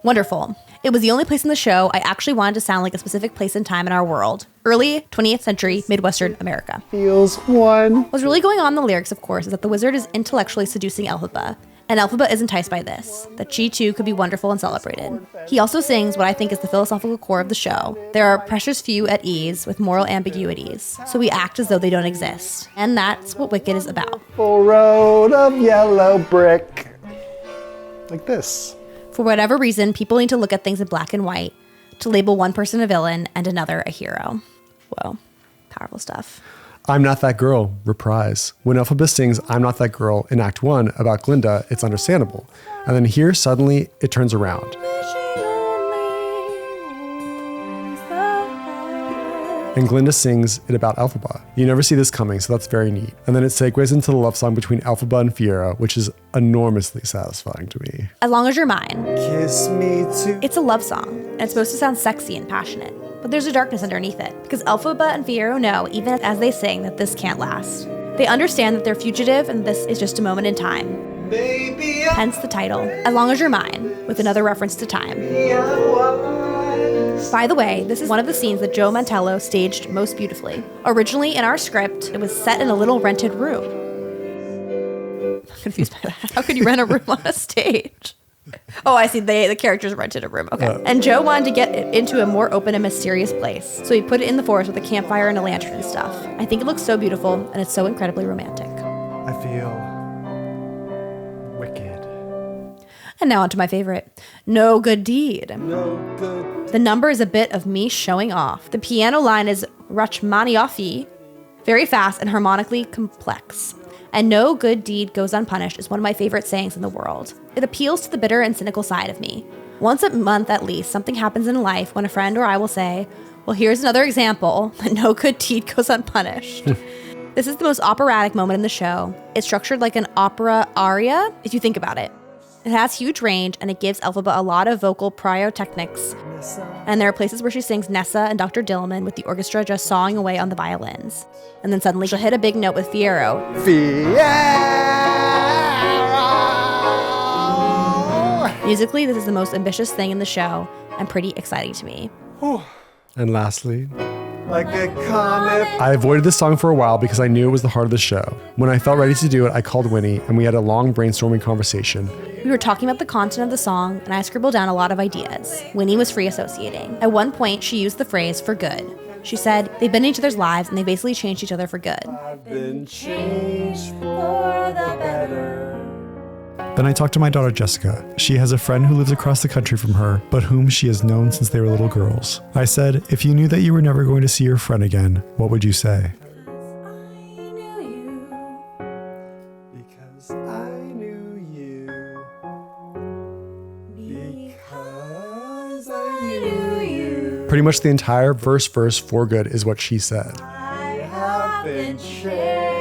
Wonderful. It was the only place in the show I actually wanted to sound like a specific place and time in our world. Early 20th century Midwestern America. Feels one. What's really going on in the lyrics, of course, is that the wizard is intellectually seducing Elphaba, and Elphaba is enticed by this, that she too could be wonderful and celebrated. He also sings what I think is the philosophical core of the show. There are precious few at ease with moral ambiguities, so we act as though they don't exist. And that's what Wicked is about. Full road of yellow brick. Like this. For whatever reason, people need to look at things in black and white to label one person a villain and another a hero. Whoa, powerful stuff. I'm Not That Girl, reprise. When Elphaba sings I'm Not That Girl in Act 1 about Glinda, it's understandable. And then here, suddenly, it turns around. And Glinda sings it about Elphaba. You never see this coming, so that's very neat. And then it segues into the love song between Elphaba and Fiero, which is enormously satisfying to me. As Long As You're Mine. Kiss me too. It's a love song, and it's supposed to sound sexy and passionate. But there's a darkness underneath it, because Elphaba and Fiero know, even as they sing, that this can't last. They understand that they're fugitive and this is just a moment in time. Baby, Hence the title, As Long As You're Mine, with another reference to time. By the way, this is one of the scenes that Joe Mantello staged most beautifully. Originally, in our script, it was set in a little rented room. I'm confused by that. How could you rent a room on a stage? Oh, I see. The characters rented a room. Okay. And Joe wanted to get it into a more open and mysterious place. So he put it in the forest with a campfire and a lantern and stuff. I think it looks so beautiful, and it's so incredibly romantic. I feel wicked. And now on to my favorite, No Good Deed. No good. The number is a bit of me showing off. The piano line is Rachmaninoff-y, very fast and harmonically complex. And No Good Deed Goes Unpunished is one of my favorite sayings in the world. It appeals to the bitter and cynical side of me. Once a month at least, something happens in life when a friend or I will say, well, here's another example that no good deed goes unpunished. This is the most operatic moment in the show. It's structured like an opera aria, if you think about it. It has huge range, and it gives Elphaba a lot of vocal pyrotechnics. And there are places where she sings Nessa and Dr. Dillman with the orchestra just sawing away on the violins. And then suddenly she'll hit a big note with Fiero. Musically, this is the most ambitious thing in the show and pretty exciting to me. And lastly, like a comet. I avoided this song for a while because I knew it was the heart of the show. When I felt ready to do it, I called Winnie and we had a long brainstorming conversation. We were talking about the content of the song, and I scribbled down a lot of ideas. Winnie was free associating. At one point, she used the phrase "for good." She said, they've been in each other's lives and they basically changed each other for good. I've been changed for the better. Then I talked to my daughter Jessica. She has a friend who lives across the country from her, but whom she has known since they were little girls. I said, if you knew that you were never going to see your friend again, what would you say? Because I knew you. Because I knew you. Pretty much the entire verse for good is what she said. I have been changed.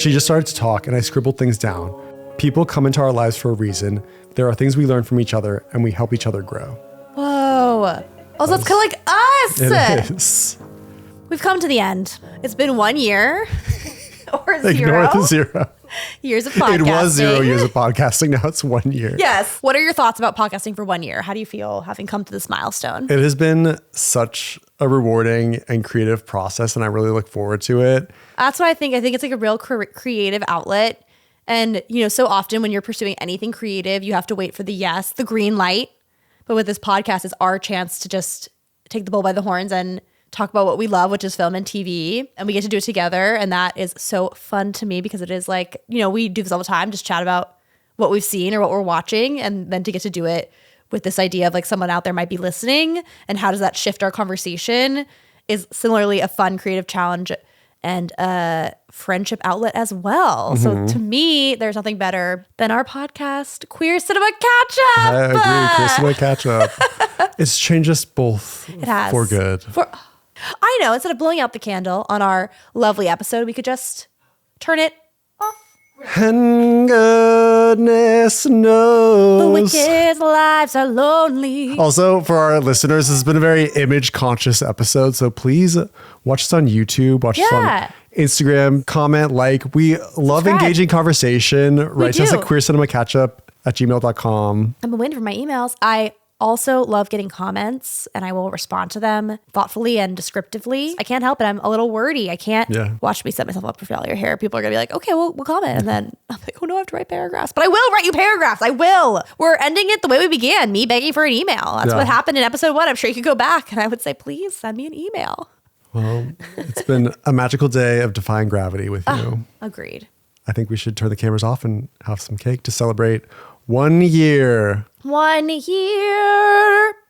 She just started to talk and I scribbled things down. People come into our lives for a reason. There are things we learn from each other and we help each other grow. Whoa. Also, it's kind of like us. It is. We've come to the end. It's been 1 year or 0 Ignore the 0. years of podcasting. It was 0 years of podcasting. Now it's 1 year. Yes. What are your thoughts about podcasting for 1 year? How do you feel having come to this milestone? It has been such a rewarding and creative process, and I really look forward to it. That's what I think. I think it's like a real creative outlet. And, you know, so often when you're pursuing anything creative, you have to wait for the green light. But with this podcast, it's our chance to just take the bull by the horns and talk about what we love, which is film and TV. And we get to do it together. And that is so fun to me because it is like, you know, we do this all the time, just chat about what we've seen or what we're watching. And then to get to do it with this idea of like someone out there might be listening and how does that shift our conversation is similarly a fun creative challenge and a friendship outlet as well. So to me, there's nothing better than our podcast, Queer Cinema Catchup. I agree. Queer Cinema Catchup. It's changed us both for good. I know, instead of blowing out the candle on our lovely episode, we could just turn it off. And goodness knows. The wicked's lives are lonely. Also, for our listeners, this has been a very image-conscious episode, so please watch us on YouTube, watch us on Instagram, comment, like. We love engaging conversation. Write to us at queercinemacatchup@gmail.com. I've been waiting for my emails. I also love getting comments and I will respond to them thoughtfully and descriptively. I can't help it. I'm a little wordy. I can't watch me set myself up for failure here. People are going to be like, okay, we'll comment. And then I'm like, oh no, I have to write paragraphs. But I will write you paragraphs. I will. We're ending it the way we began, me begging for an email. That's what happened in episode 1. I'm sure you could go back and I would say, please send me an email. Well, it's been a magical day of defying gravity with you. Agreed. I think we should turn the cameras off and have some cake to celebrate 1 year. 1 year.